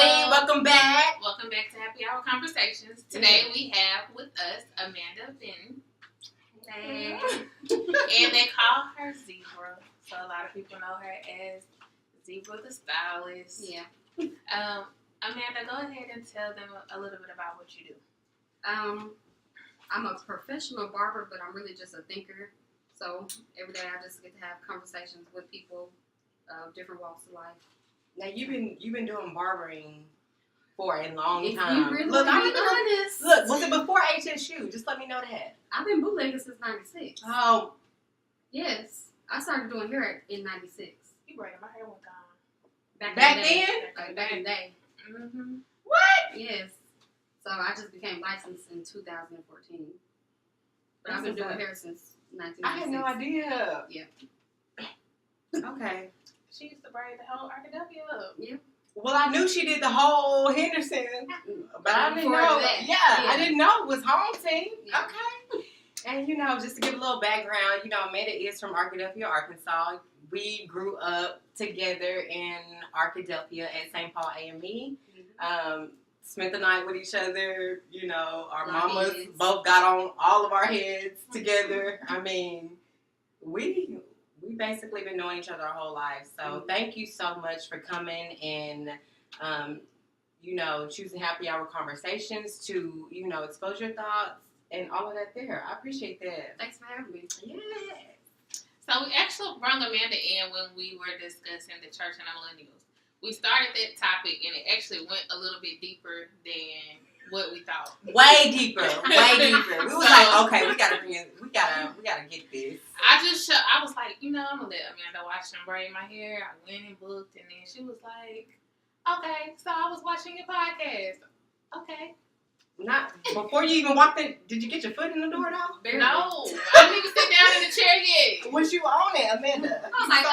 everybody. Welcome back. Welcome back to Happy Hour Conversations. Today we have with us Amanda Benton. Hey. And they call her Zebra. So a lot of people know her as Zebradastylist. Yeah. Amanda, go ahead and tell them a little bit about what you do. I'm a professional barber, but I'm really just a thinker. So every day I just get to have conversations with people of different walks of life. Now you've been doing barbering for a long If time. you really Look, want I'm to be honest, Look, was it before HSU? Just let me know that. I've been bootlegging since '96. Oh, Yes, I started doing hair in '96. You braided my hair one time. Back back in the day. then? Back in the day. Mm-hmm. What? Yes. So I just became licensed in 2014. But I've been That's doing what's hair since I had 1996. no idea. Yeah. Okay. She used to braid the whole Arkadelphia up. Yeah. Well, I knew she did the whole Henderson, but I didn't Before know. that. Yeah, I didn't know it was home team. Yeah. Okay. And just to give a little background, Amanda is from Arkadelphia, Arkansas. We grew up together in Arkadelphia at St. Paul A&E. Spent the night with each other. Our mamas Heads. both got on all of our heads together. I mean, we basically been knowing each other our whole life. So thank you so much for coming and, choosing Happy Hour Conversations to, expose your thoughts and all of that there. I appreciate that. Thanks for having me. Yeah. So we actually brought Amanda in when we were discussing the church and the millennials. We started that topic and it actually went a little bit deeper than what we thought. Way deeper. We was like, okay, we gotta get this. I was like, I'm gonna let Amanda watch them braid my hair. I went and booked, and then she was like, okay, so I was watching your podcast. Okay. Not before you even walked in. Did you get your foot in the door though? Barely. No, I didn't even sit down in the chair yet. Was you on it, Amanda? I was like,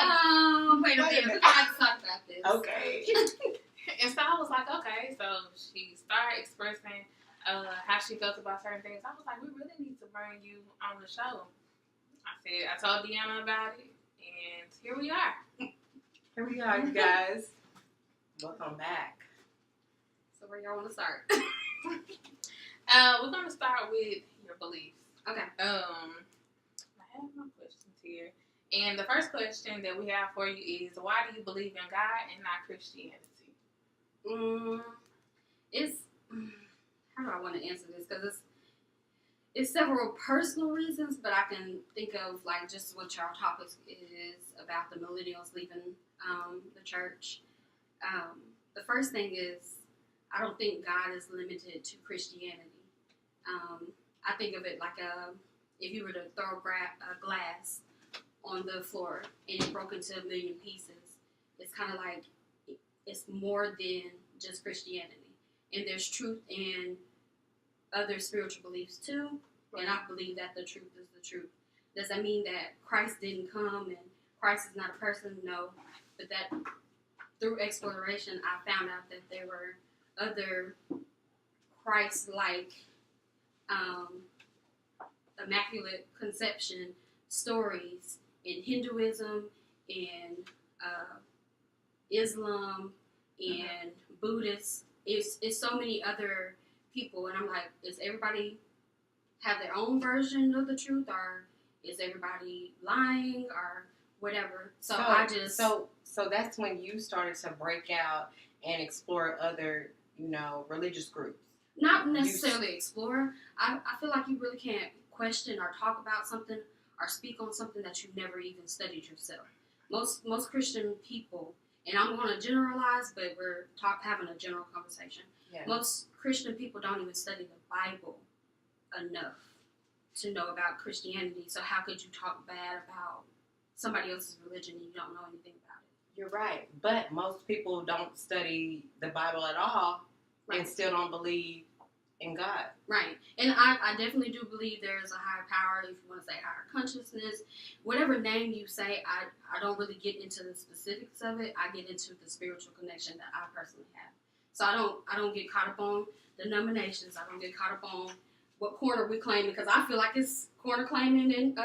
wait a minute. We're going to have to talk about this. Okay. And so I was like, okay. So she started expressing how she felt about certain things. I was like, we really need to bring you on the show. I told Deanna about it, and here we are. Here we are, you guys. Welcome back. So where y'all want to start? We're going to start with your beliefs. Okay. I have my questions here. And the first question that we have for you is, why do you believe in God and not Christianity? How do I want to answer this? Because it's several personal reasons, but I can think of just what your topic is about the millennials leaving the church. The first thing is, I don't think God is limited to Christianity. I think of it like if you were to throw a glass on the floor and it broke into a million pieces. It's kind of like it's more than just Christianity. And there's truth in other spiritual beliefs too. Right. And I believe that the truth is the truth. Does that mean that Christ didn't come and Christ is not a person? No. But that through exploration, I found out that there were other Christ-like Immaculate Conception stories in Hinduism and Islam and Buddhists. It's so many other people, and I'm like, does everybody have their own version of the truth, or is everybody lying, or whatever? So that's when you started to break out and explore other, religious groups. Not necessarily explore. I feel like you really can't question or talk about something or speak on something that you've never even studied yourself. Most Christian people, and I'm going to generalize, but we're having a general conversation. Yeah. Most Christian people don't even study the Bible enough to know about Christianity. So how could you talk bad about somebody else's religion and you don't know anything about it? You're right. But most people don't study the Bible at all. Right. And still don't believe in God. Right. And I definitely do believe there is a higher power, if you want to say higher consciousness. Whatever name you say, I don't really get into the specifics of it. I get into the spiritual connection that I personally have. So I don't get caught up on denominations. I don't get caught up on what corner we claiming, because I feel like it's corner claiming and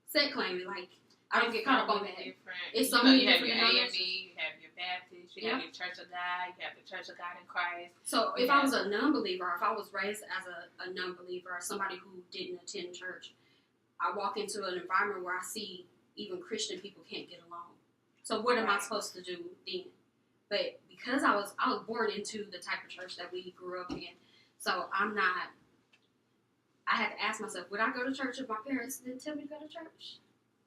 set claiming. Like, I don't get caught up on that. Different. It's so many you have different your denominations. A&B, you have your Baptist, You have your Church of God, you have the Church of God in Christ. So if I was a non-believer, if I was raised as a non-believer or somebody who didn't attend church, I walk into an environment where I see even Christian people can't get along. So what am I supposed to do then? But because I was born into the type of church that we grew up in, so I had to ask myself, would I go to church if my parents didn't tell me to go to church?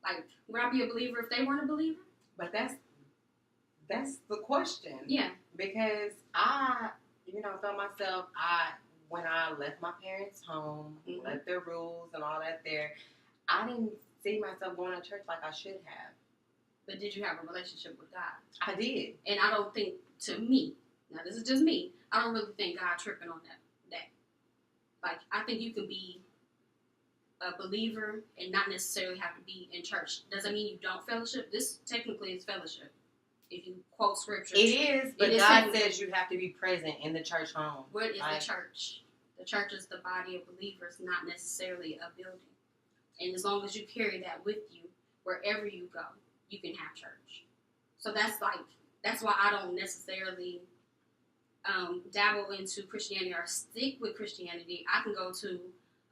Like, would I be a believer if they weren't a believer? But that's the question. Yeah. Because I, felt myself, when I left my parents' home, left their rules and all that there, I didn't see myself going to church like I should have. But did you have a relationship with God? I did. And I don't think, to me, now this is just me, I don't really think God tripping on that. Like, I think you can be a believer and not necessarily have to be in church. Doesn't mean you don't fellowship. This technically is fellowship. If you quote scripture. It is, but God says you have to be present in the church home. What is the church? The church is the body of believers, not necessarily a building. And as long as you carry that with you, wherever you go, you can have church. So that's why I don't necessarily dabble into Christianity or stick with Christianity. I can go to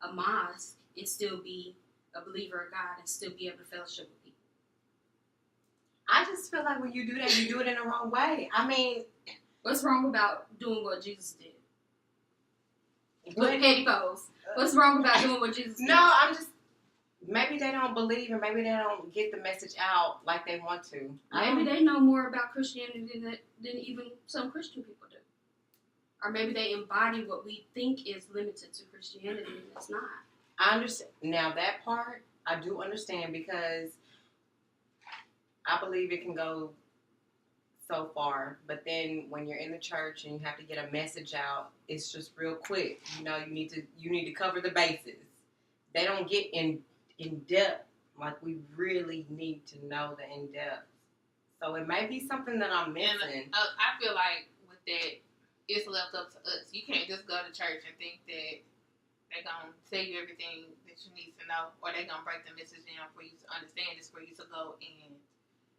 a mosque and still be a believer of God and still be able to fellowship with people. I just feel like when you do that, you do it in the wrong way. I mean, what's wrong about doing what Jesus did? With petty pose. What's wrong about doing what Jesus did? No, I'm just, maybe they don't believe and maybe they don't get the message out like they want to. Maybe they know more about Christianity than even some Christian people do. Or maybe they embody what we think is limited to Christianity and it's not. I understand. Now that part, I do understand because I believe it can go so far. But then when you're in the church and you have to get a message out, it's just real quick. You need to cover the bases. They don't get in depth like we really need to know the in depth. So it may be something that I'm missing. And, I feel like with that, it's left up to us. You can't just go to church and think that they're going to tell you everything that you need to know, or they're going to break the message down for you to understand. It's for you to go and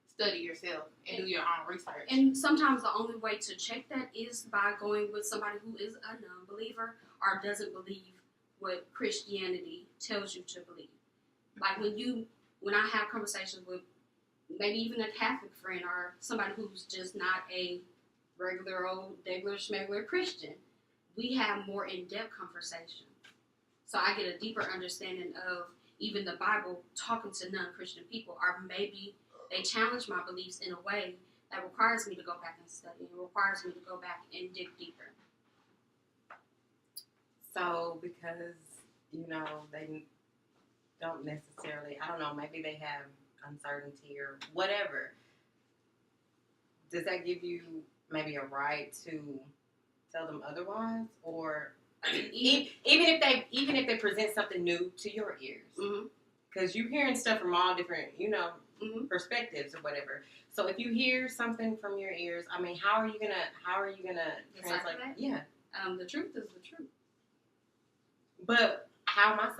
study yourself and do your own research. And sometimes the only way to check that is by going with somebody who is a non-believer or doesn't believe what Christianity tells you to believe. Like when I have conversations with maybe even a Catholic friend or somebody who's just not a regular old degular schmegular Christian, we have more in-depth conversation. So I get a deeper understanding of even the Bible talking to non-Christian people, or maybe they challenge my beliefs in a way that requires me to go back and study and requires me to go back and dig deeper. So because, they don't necessarily, I don't know, maybe they have uncertainty or whatever. Does that give you maybe a right to tell them otherwise? Or even if they present something new to your ears? Because you're hearing stuff from all different, perspectives or whatever. So if you hear something from your ears, I mean, how are you gonna translate that? Yeah. The truth is the truth. But how am I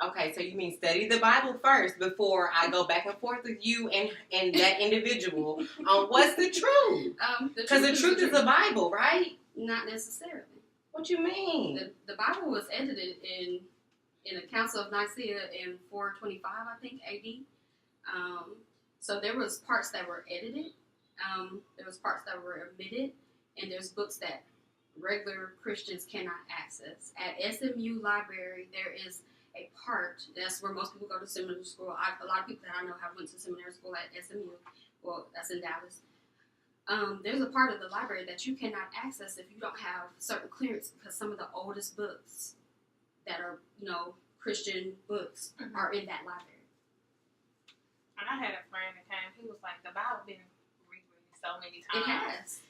okay, so you mean study the Bible first before I go back and forth with you and that individual on what's the truth? Because the truth is the Bible, right? Not necessarily. What you mean? The Bible was edited in the Council of Nicaea in 425, I think, AD. So there was parts that were edited. There was parts that were omitted. And there's books that regular Christians cannot access. At SMU Library, there is a part, that's where most people go to seminary school. A lot of people that I know have went to seminary school at SMU. Well, that's in Dallas. There's a part of the library that you cannot access if you don't have certain clearance, because some of the oldest books that are, Christian books are in that library. And I had a friend that came, he was like, the Bible been reread so many times. It has.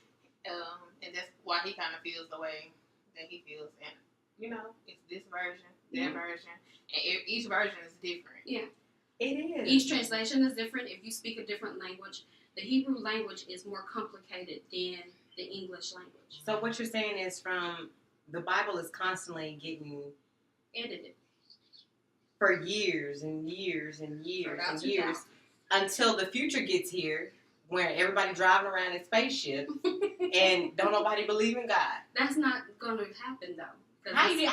And that's why he kind of feels the way that he feels. And, it's this version, that version. And each version is different. Yeah. It is. Each translation is different. If you speak a different language, the Hebrew language is more complicated than the English language. So what you're saying is the Bible is constantly getting edited for years and years and years for about and years 2000. until the future gets here. where everybody driving around in spaceships and don't nobody believe in God. That's not going to happen though. How do you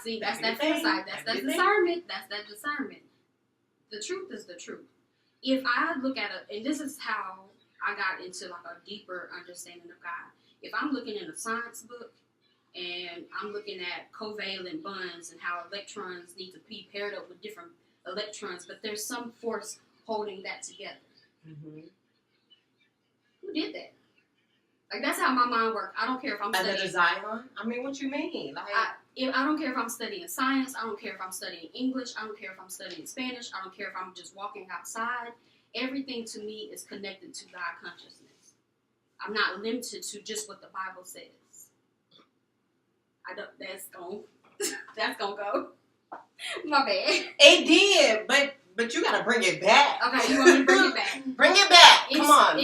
see? That's that foresight. That's that discernment. That's that discernment. The truth is the truth. If I look at it, and this is how I got into like a deeper understanding of God. If I'm looking in a science book and I'm looking at covalent bonds and how electrons need to be paired up with different electrons, but there's some force holding that together. Mm-hmm. Who did that? Like, that's how my mind works. I don't care if I'm studying. Another Zion? I mean, what you mean? Like, I don't care if I'm studying science. I don't care if I'm studying English. I don't care if I'm studying Spanish. I don't care if I'm just walking outside. Everything to me is connected to God consciousness. I'm not limited to just what the Bible says. That's gonna go. My bad. It did, but you gotta bring it back. Okay, you want me to bring it back? Bring it back. Come on.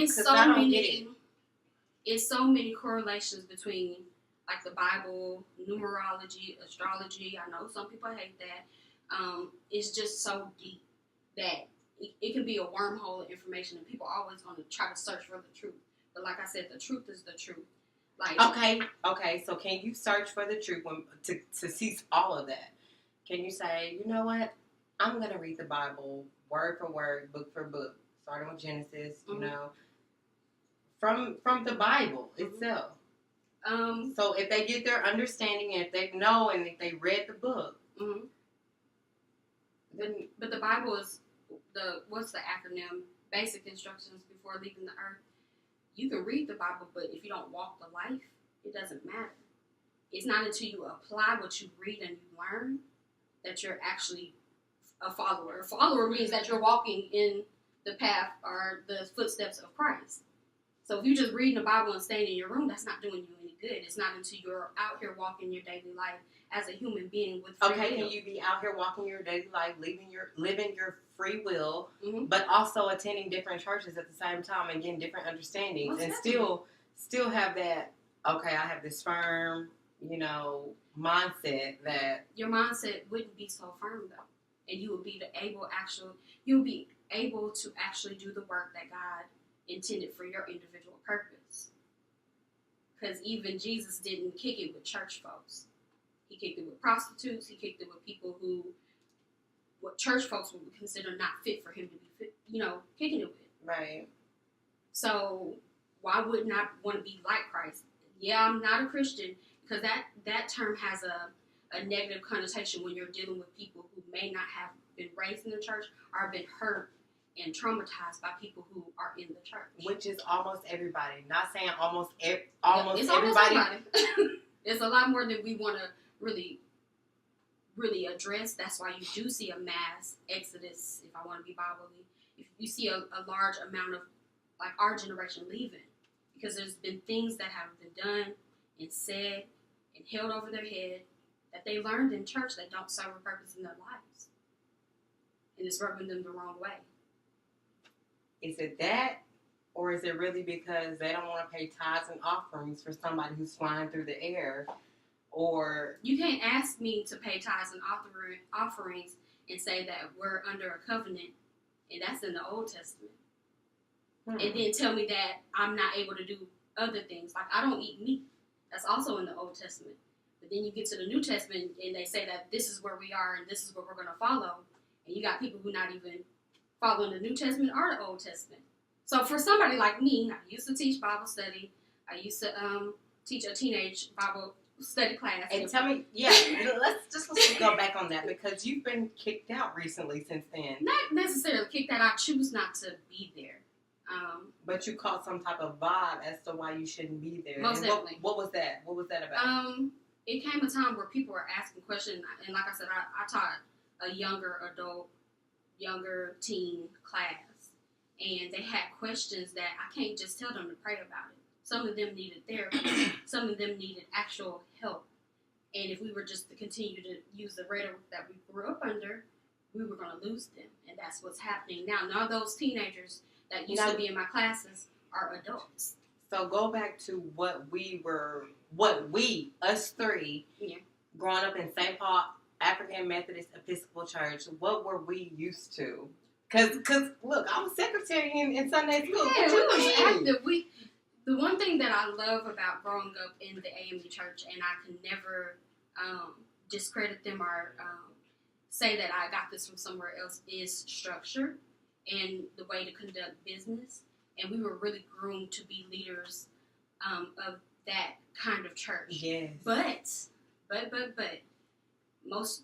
It's so many correlations between like the Bible, numerology, astrology. I know some people hate that. It's just so deep that it can be a wormhole of information, and people are always going to try to search for the truth. But like I said, the truth is the truth. Like, okay. So can you search for the truth to see all of that? Can you say, you know what? I'm going to read the Bible word for word, book for book, starting with Genesis, you know, from the Bible itself. So if they get their understanding, and if they know, and if they read the book, then... But the Bible is what's the acronym? Basic instructions before leaving the earth. You can read the Bible, but if you don't walk the life, it doesn't matter. It's not until you apply what you read and you learn that you're actually a follower. A follower means that you're walking in the path or the footsteps of Christ. So if you're just reading the Bible and staying in your room, that's not doing you any good. It's not until you're out here walking your daily life as a human being with free will. Can you be out here walking your daily life, living your free will, but also attending different churches at the same time and getting different understandings, and still have that, okay, I have this firm, mindset that... Your mindset wouldn't be so firm, though. And you would be able to actually do the work that God intended for your individual purpose. Because even Jesus didn't kick it with church folks. He kicked it with prostitutes. He kicked it with people what church folks would consider not fit for him to be fit, kicking it with. Right. So why wouldn't I want to be like Christ? Yeah, I'm not a Christian, because that term has a negative connotation when you're dealing with people who may not have been raised in the church or been hurt and traumatized by people who are in the church. Which is almost everybody. Not saying almost it's everybody. Almost everybody. It's a lot more than we want to really, really address. That's why you do see a mass exodus, if I want to be Bible-y. If you see a large amount of, like, our generation leaving. Because there's been things that have been done and said and held over their head that they learned in church that don't serve a purpose in their lives. And it's rubbing them the wrong way. Is it that, or is it really because they don't want to pay tithes and offerings for somebody who's flying through the air? Or... You can't ask me to pay tithes and offerings and say that we're under a covenant, and that's in the Old Testament. And then tell me that I'm not able to do other things. Like, I don't eat meat. That's also in the Old Testament. But then you get to the New Testament, and they say that this is where we are, and this is what we're going to follow. And you got people who not even following the New Testament or the Old Testament. So for somebody like me, I used to teach Bible study. I used to teach a teenage Bible study class. And tell me, let's go back on that, because you've been kicked out recently since then. Not necessarily kicked out. I choose not to be there. But you caught some type of vibe as to why you shouldn't be there. Most definitely. What was that? What was that about? It came a time where people were asking questions, and like I said, I taught a younger teen class, and they had questions that I can't just tell them to pray about it. Some of them needed therapy. Some of them needed actual help. And if we were just to continue to use the rhetoric that we grew up under, we were going to lose them. And that's what's happening now. Now those teenagers that used to be in my classes are adults. So go back to us three, growing up in St. Paul African Methodist Episcopal Church, what were we used to? Cause look, I was secretary in Sunday school. Yeah, What we you was mean? active. The one thing that I love about growing up in the AME church, and I can never discredit them or say that I got this from somewhere else, is structure and the way to conduct business. And we were really groomed to be leaders of that kind of church. Yes. But most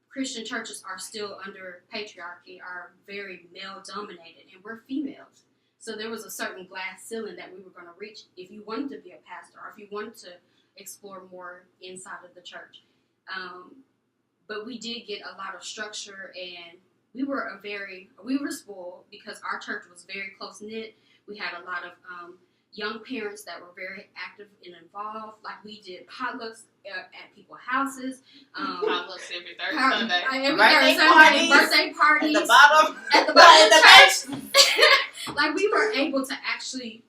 Christian churches are still under patriarchy, are very male dominated, and we're females. So there was a certain glass ceiling that we were going to reach if you wanted to be a pastor or if you wanted to explore more inside of the church. But we did get a lot of structure, and we were spoiled because our church was very close knit. We had a lot of young parents that were very active and involved. Like, we did potlucks at people's houses. Potlucks every third Sunday. Birthday parties. At the bottom. At the bottom of the church. Like, we were able to actually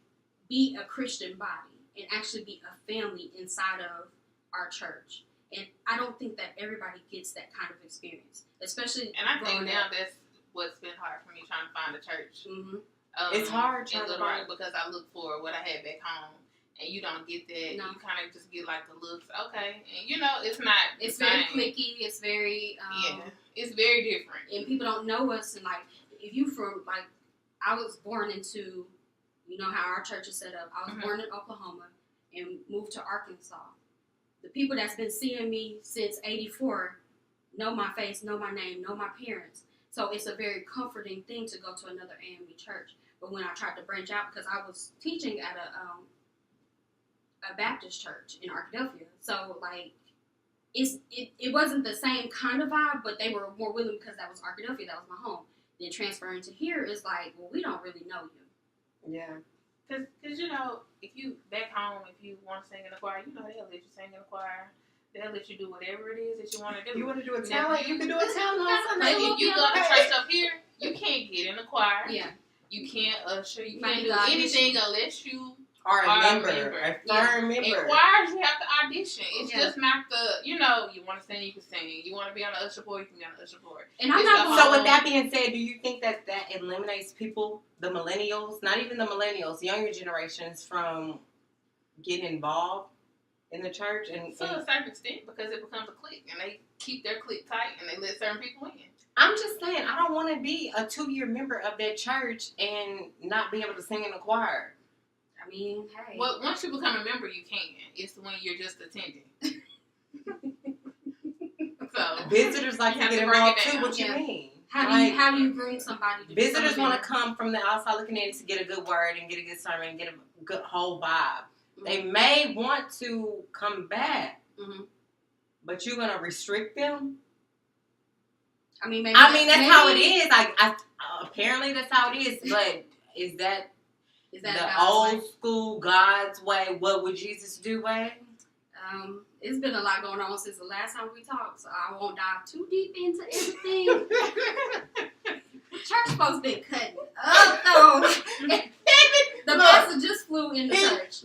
be a Christian body and actually be a family inside of our church. And I don't think that everybody gets that kind of experience, especially. And I think now that's what's been hard for me, trying to find a church. Mm-hmm. It's hard trying to find, because I look for what I had back home, and you don't get that. No. You kind of just get like the looks, okay, and it's not. It's very cliquey. It's very it's very different, and people don't know us. And like, if you from like, I was born into, how our church is set up. I was born in Oklahoma and moved to Arkansas. The people that's been seeing me since '84 know my face, know my name, know my parents. So it's a very comforting thing to go to another AME church. But when I tried to branch out, because I was teaching at a Baptist church in Arkadelphia, so like it wasn't the same kind of vibe, but they were more willing because that was Arkadelphia, that was my home. Then transferring to here is like, well, we don't really know you. Yeah. Because if you back home, if you want to sing in the choir, they'll let you sing in the choir. They'll let you do whatever it is that you want to do. You want to do a talent? You can do a talent on Sunday. But if you go to church up here, you can't get in the choir. Yeah. You can't usher. You can't do anything unless you are a member. A firm member. In choirs, you have to audition. It's just not the, you want to sing, you can sing. You want to be on the usher board, you can be on the usher board. And I'm not. So with that being said, do you think that eliminates people, the millennials, not even the millennials, younger generations, from getting involved in the church? And to a certain extent, because it becomes a clique, and they keep their clique tight, and they let certain people in. I'm just saying, I don't want to be a 2-year member of that church and not be able to sing in the choir. I mean, hey. Well, once you become a member, you can. It's when you're just attending. So visitors like to get involved too. What you mean? How do you bring somebody to visitors want to come from the outside looking in to get a good word and get a good sermon and get a good whole vibe. Mm-hmm. They may want to come back, but you're gonna restrict them. I mean, that's how it is. Apparently that's how it is. But is that the God's old way? School God's way? What would Jesus do way? It's been a lot going on since the last time we talked, so I won't dive too deep into everything. Church folks been cutting up though. The pastor just flew in the church.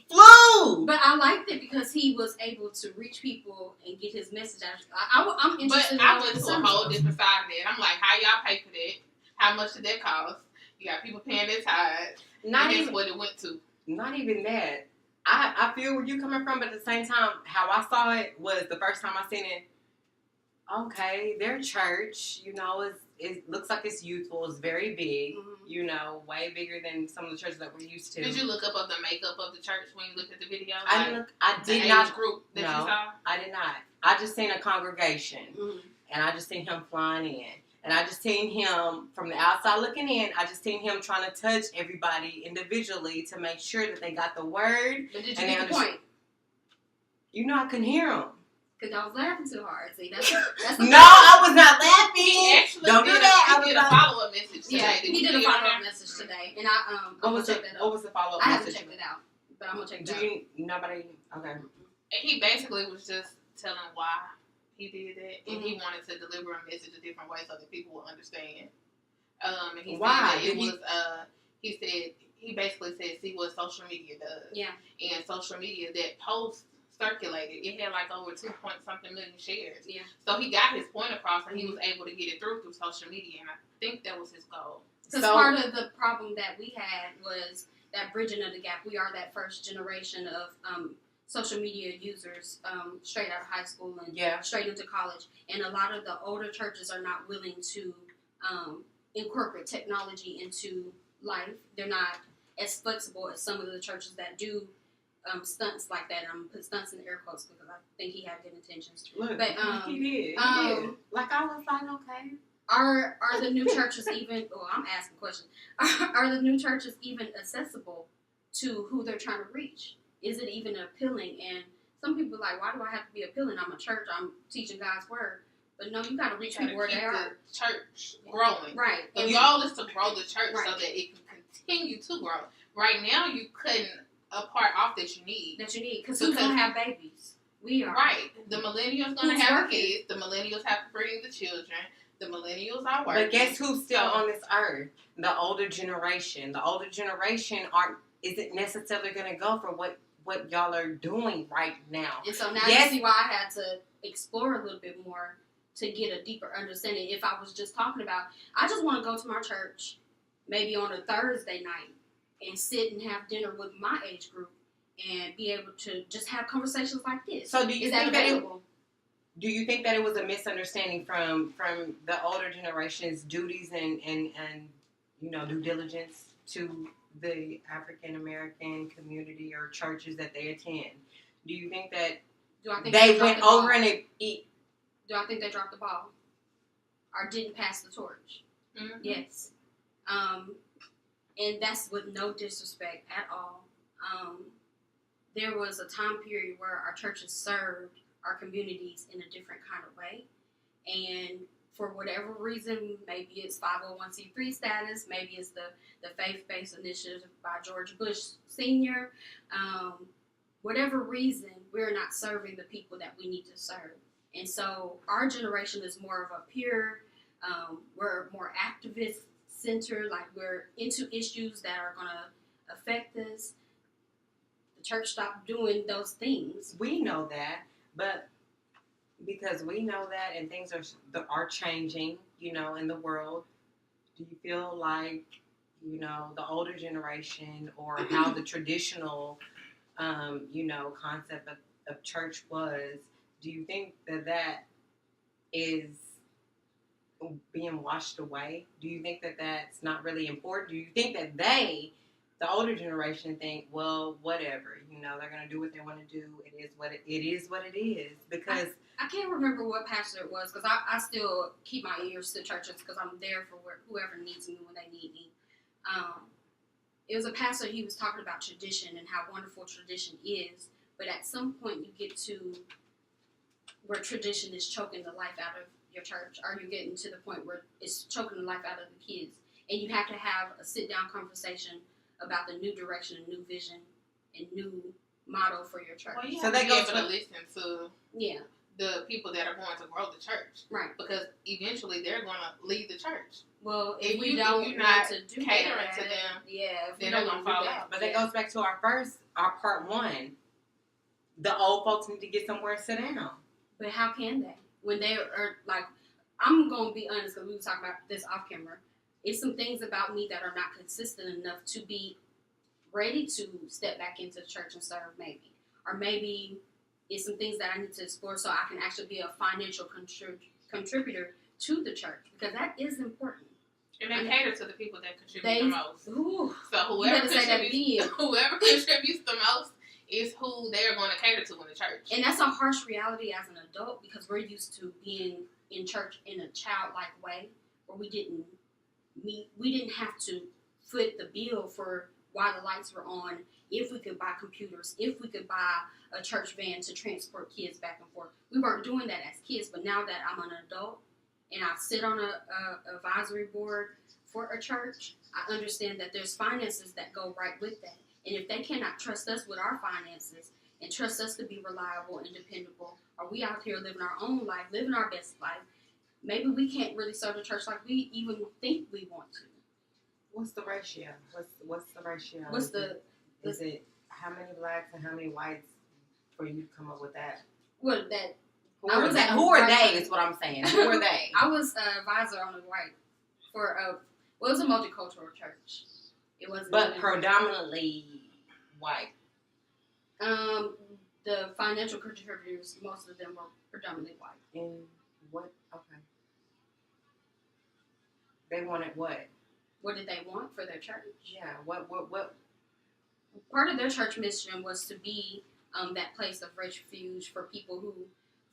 Flew! But I liked it because he was able to reach people and get his message out. I'm interested. But I went to a whole different side of that. I'm like, how y'all pay for that? How much did that cost? You got people paying their tithes. Not even what it went to. Not even that. I feel where you coming from, but at the same time, how I saw it was the first time I seen it. Okay, their church, it looks like it's youthful. It's very big, way bigger than some of the churches that we're used to. Did you look up the makeup of the church when you looked at the video? I did not. Group that you saw? I did not. I just seen a congregation, and I just seen him flying in. And I just seen him from the outside looking in. I just seen him trying to touch everybody individually to make sure that they got the word. But did you get the point? I couldn't hear him. Because I was laughing too hard. See, that's no, I was not laughing. He actually Don't do that. He did a follow-up message today. Yeah, he did a follow-up message today. And I'm going to check that out. What was the follow-up message? I message? haven't checked it out. But I'm going to check it out. Nobody? Okay. And he basically was just telling why he did that, and he wanted to deliver a message a different way so that people would understand. And he why? Said that he basically said, see what social media does. Yeah. And social media that posts circulated. It had like over 2-point-something million shares. Yeah. So he got his point across, and he was able to get it through social media, and I think that was his goal. Because part of the problem that we had was that bridging of the gap. We are that first generation of social media users straight out of high school and straight into college. And a lot of the older churches are not willing to incorporate technology into life. They're not as flexible as some of the churches that do stunts like that. And I'm put stunts in air quotes because I think he had good intentions. Look, but he did. Like, I was like, okay. Are the new churches even? Oh, I'm asking questions. Are the new churches even accessible to who they're trying to reach? Is it even appealing? And some people are like, why do I have to be appealing? I'm a church. I'm teaching God's word. But no, you got to reach people where they are. The church growing. Right. The goal is to grow the church so that it can continue to grow. Right now, you cutting a part off that you need. Because who's going to have babies? We are. Right. The millennials going to have kids. The millennials have to bring the children. The millennials are working. But guess who's still on this earth? The older generation. The older generation isn't necessarily going to go for what y'all are doing right now. And so now you see why I had to explore a little bit more to get a deeper understanding. If I was just talking about, I just want to go to my church maybe on a Thursday night and sit and have dinner with my age group and be able to just have conversations like this. So do you think that it was a misunderstanding from the older generation's duties and due diligence to the African American community or churches that they attend? Do you think that they went over and do I think they dropped the ball or didn't pass the torch? Mm-hmm. Yes. And that's with no disrespect at all. There was a time period where our churches served our communities in a different kind of way. And for whatever reason, maybe it's 501c3 status, maybe it's the faith-based initiative by George Bush Sr., whatever reason, we're not serving the people that we need to serve. And so our generation is more of a peer, we're more activist-centered, like we're into issues that are going to affect us. The church stopped doing those things. We know that, but because we know that and things are changing, in the world, do you feel like, the older generation or how the traditional, concept of church was, do you think that is being washed away? Do you think that that's not really important? Do you think that the older generation think, well, whatever, they're going to do what they want to do. It is what it is. Because I can't remember what pastor it was because I still keep my ears to churches because I'm there for whoever needs me when they need me. It was a pastor, he was talking about tradition and how wonderful tradition is. But at some point you get to where tradition is choking the life out of your church, or you're getting to the point where it's choking the life out of the kids. And you have to have a sit-down conversation about the new direction, new vision, and new motto for your church. Well, you have to be able to listen to the people that are going to grow the church. Right. Because eventually they're going to lead the church. Well, if we don't you're not to do catering to them, then they're going to fall out. But that goes back to our part one. The old folks need to get somewhere and sit down. But how can they? When they are, like, I'm going to be honest, because we were talking about this off camera. It's some things about me that are not consistent enough to be ready to step back into the church and serve, maybe. Or maybe it's some things that I need to explore so I can actually be a financial contributor to the church. Because that is important. And they cater to the people that contribute the most. Ooh, so whoever contributes the most is who they're going to cater to in the church. And that's a harsh reality as an adult because we're used to being in church in a childlike way where we didn't have to foot the bill for why the lights were on, if we could buy computers, if we could buy a church van to transport kids back and forth. We weren't doing that as kids, but now that I'm an adult and I sit on a advisory board for a church, I understand that there's finances that go right with that. And if they cannot trust us with our finances and trust us to be reliable and dependable, or we out here living our own life, living our best life, maybe we can't really serve the church like we even think we want to. What's the ratio? What's the ratio? Is it how many blacks and how many whites for you to come up with that? What that? Who are they? Is what I'm saying. Who are they? I was an advisor on the right for it was a multicultural church. It wasn't, but predominantly white. The financial contributors, most of them were predominantly white. And what? Okay. They wanted what? What did they want for their church? Yeah. What? Part of their church mission was to be that place of refuge for people who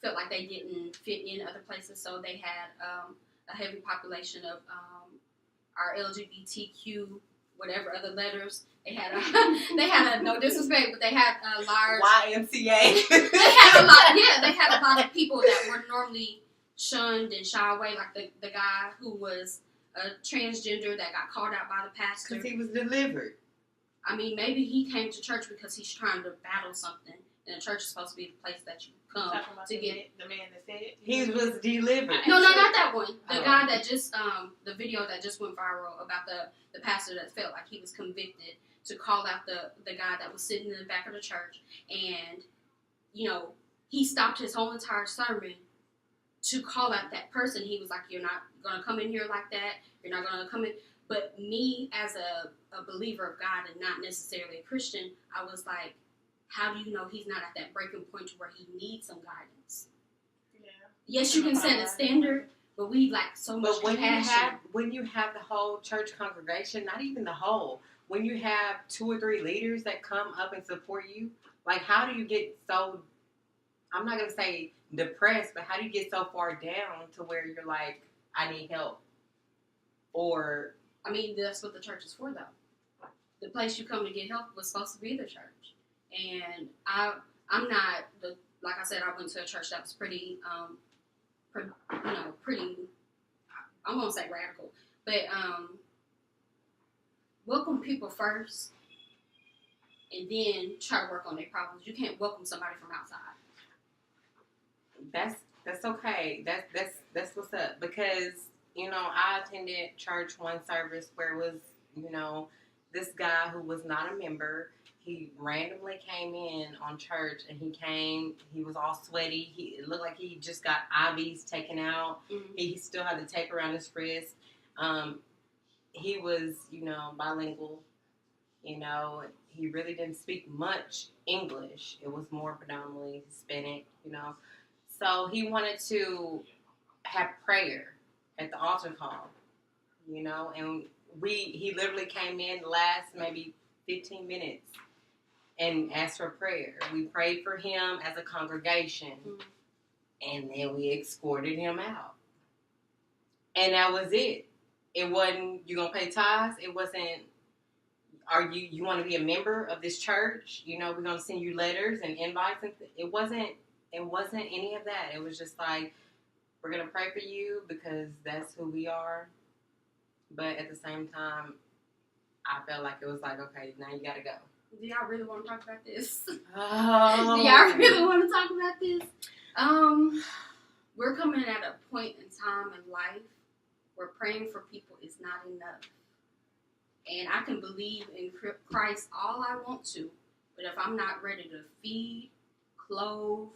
felt like they didn't fit in other places. So they had a heavy population of our LGBTQ, whatever other letters. They had no disrespect, but they had a large YMCA. They had a lot. Yeah, they had a lot of people that were normally shunned and shy away, like the guy who was a transgender that got called out by the pastor because he was delivered. I mean, maybe he came to church because he's trying to battle something, and the church is supposed to be the place that you come to get the man that said it. He was delivered. No, not that one. The guy that just the video that just went viral about the pastor that felt like he was convicted to call out the guy that was sitting in the back of the church, and he stopped his whole entire sermon to call out that person. He was like, "You're not gonna come in here like that. You're not gonna come in." But me, as a believer of God and not necessarily a Christian, I was like, how do you know he's not at that breaking point to where he needs some guidance? Yeah. Yes, you can set a standard, but we like so much compassion. When you have the whole church congregation, not even the whole, when you have 2 or 3 leaders that come up and support you, like how do you get so, I'm not going to say depressed, but how do you get so far down to where you're like, I need help? Or... I mean, that's what the church is for, though. The place you come to get help was supposed to be the church. And I'm not, like I said, I went to a church that was pretty, pretty, I won't say radical, but welcome people first and then try to work on their problems. You can't welcome somebody from outside. That's okay. That's what's up. Because, I attended church one service where it was, this guy who was not a member. He randomly came in on church, and he was all sweaty. It looked like he just got IVs taken out. Mm-hmm. He still had the tape around his wrist. He was, bilingual. He really didn't speak much English. It was more predominantly Hispanic, So he wanted to have prayer at the altar call, and he literally came in the last maybe 15 minutes and asked for prayer. We prayed for him as a congregation, and then we escorted him out. And that was it. It wasn't, you gonna pay tithes? It wasn't, you want to be a member of this church? We're gonna send you letters and invites. It wasn't any of that. It was just like, we're gonna pray for you because that's who we are. But at the same time, I felt like it was like, okay, now you gotta go. Do y'all really want to talk about this? Oh. Do y'all really want to talk about this? We're coming at a point in time in life where praying for people is not enough. And I can believe in Christ all I want to, but if I'm not ready to feed, clothe,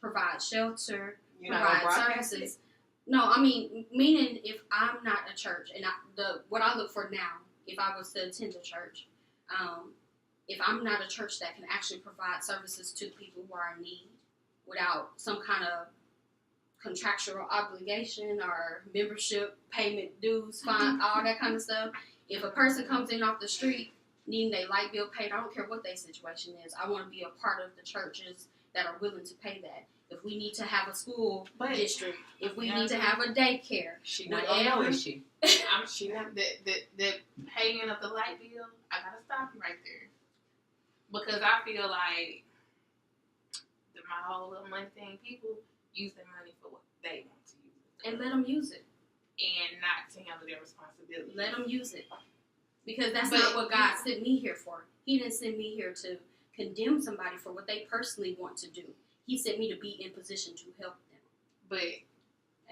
provide shelter, provide services. No, I mean, meaning if I'm not a church, and what I look for now, if I was to attend a church, if I'm not a church that can actually provide services to the people who are in need without some kind of contractual obligation or membership, payment, dues, fine, all that kind of stuff. If a person comes in off the street needing their light bill paid, I don't care what their situation is. I want to be a part of the churches that are willing to pay that. If we need to have a school district, if we need to have a daycare, she not gonna know, is she? She not the paying of the light bill. I gotta stop you right there because I feel like my whole little money thing. People use their money for what they want to use it, and let them use it, and not to handle their responsibility. Let them use it because that's not what God sent me here for. He didn't send me here to condemn somebody for what they personally want to do. He sent me to be in position to help them. But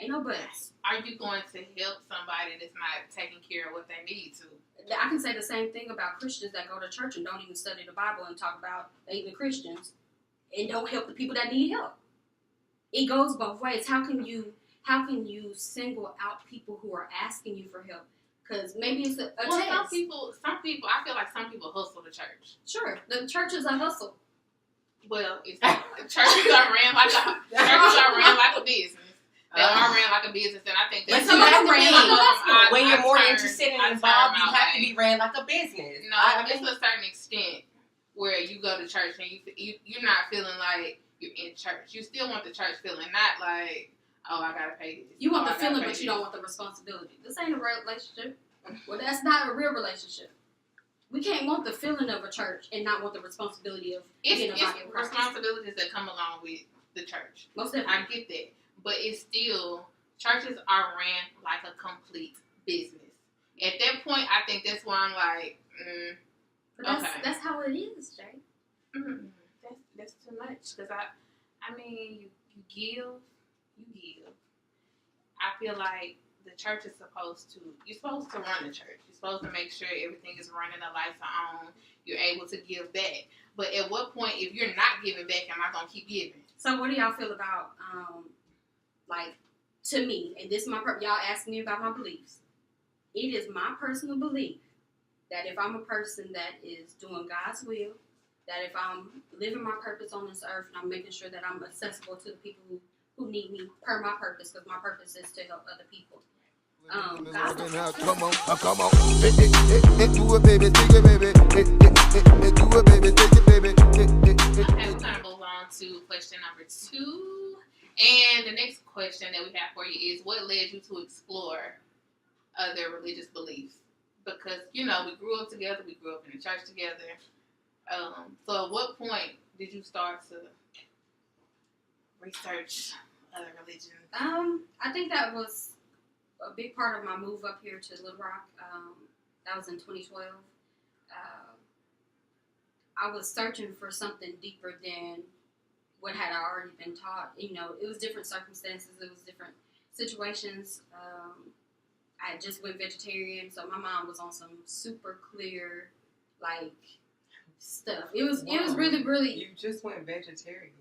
ain't no buts. Are you going to help somebody that's not taking care of what they need to? I can say the same thing about Christians that go to church and don't even study the Bible and talk about they the Christians. and don't help the people that need help. It goes both ways. How can you single out people who are asking you for help? Because maybe it's a well, test. some people, I feel like some people hustle the church. Sure, the church is a hustle. Well, churches are ran like a business. They are ran like a business, and I think that's when you're more interested and involved, you have to be ran like a business. No, it's a certain extent where you go to church and you're not feeling like you're in church. You still want the church feeling, not like, oh, I gotta pay this. You want the feeling, but you don't want the responsibility. This ain't a real relationship. Well, that's not a real relationship. We can't want the feeling of a church and not want the responsibility of being a body of Christ. Responsibilities that come along with the church. Most definitely. I get that. But it's still, churches are ran like a complete business. At that point, I think that's why I'm like, but that's how it is, Jay. That's too much. Because I mean, you give. I feel like the church is you're supposed to run the church. You're supposed to make sure everything is running, the lights are on, you're able to give back. But at what point, if you're not giving back, am I going to keep giving? So what do y'all feel about, to me, and this is y'all asking me about my beliefs. It is my personal belief that if I'm a person that is doing God's will, that if I'm living my purpose on this earth and I'm making sure that I'm accessible to the people who need me per my purpose, because my purpose is to help other people. Come on, do it, baby, take it, baby, do it, baby, take it, baby. Okay, we're gonna move on to question number 2, and the next question that we have for you is, what led you to explore other religious beliefs? Because we grew up together, we grew up in the church together. So, at what point did you start to research other religions? I think that was a big part of my move up here to Little Rock. That was in 2012. I was searching for something deeper than what had already been taught. It was different circumstances. It was different situations. I just went vegetarian, so my mom was on some super clear, stuff. It was really, really. You just went vegetarian.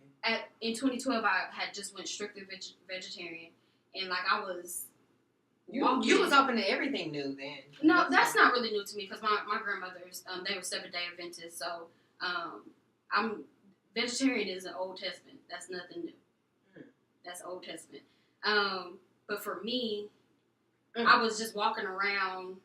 In 2012, I had just went strictly vegetarian, and I was. You was open to everything new then. No, that's not really new to me because my grandmothers, they were 7-day Adventists, so I'm vegetarian is an Old Testament. That's nothing new. That's Old Testament. But for me, I was just walking around,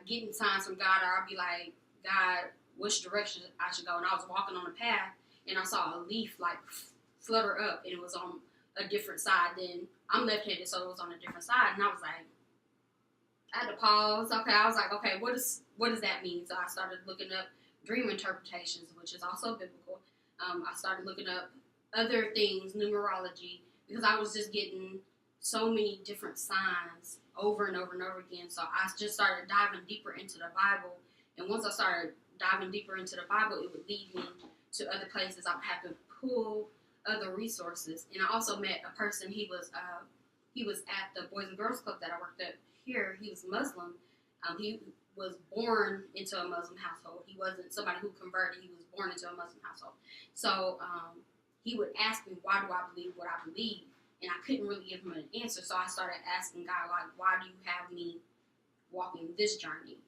getting signs from God, or I'd be like, God, which direction I should go? And I was walking on a path, and I saw a leaf, flutter up, and it was on a different side. Then I'm left-handed, so it was on a different side, and I was like, I had to pause. Okay, I was like, okay, what does that mean? So I started looking up dream interpretations, which is also biblical. I started looking up other things, numerology, because I was just getting so many different signs over and over and over again. So I just started diving deeper into the Bible, and once I started diving deeper into the Bible, it would lead me to other places. I would have to pull other resources. And I also met a person. He was at the Boys and Girls Club that I worked at here. He was Muslim. He was born into a Muslim household. He wasn't somebody who converted. He was born into a Muslim household. So he would ask me, why do I believe what I believe? And I couldn't really give him an answer. So I started asking God, why do you have me walking this journey?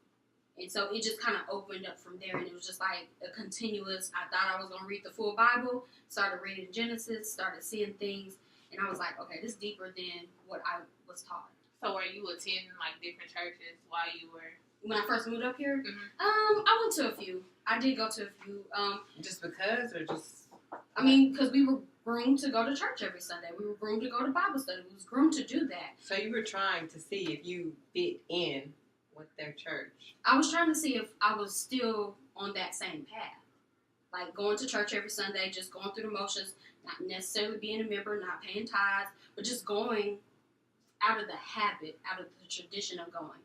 And so it just kind of opened up from there. And it was just a continuous, I thought I was going to read the full Bible, started reading Genesis, started seeing things. And I was like, okay, this is deeper than what I was taught. So were you attending different churches while you were? When I first moved up here? Mm-hmm. I went to a few. I did go to a few. Just because or just? I mean, because we were groomed to go to church every Sunday. We were groomed to go to Bible study. We was groomed to do that. So you were trying to see if you fit in with their church. I was trying to see if I was still on that same path. Going to church every Sunday, just going through the motions, not necessarily being a member, not paying tithes, but just going out of the habit, out of the tradition of going.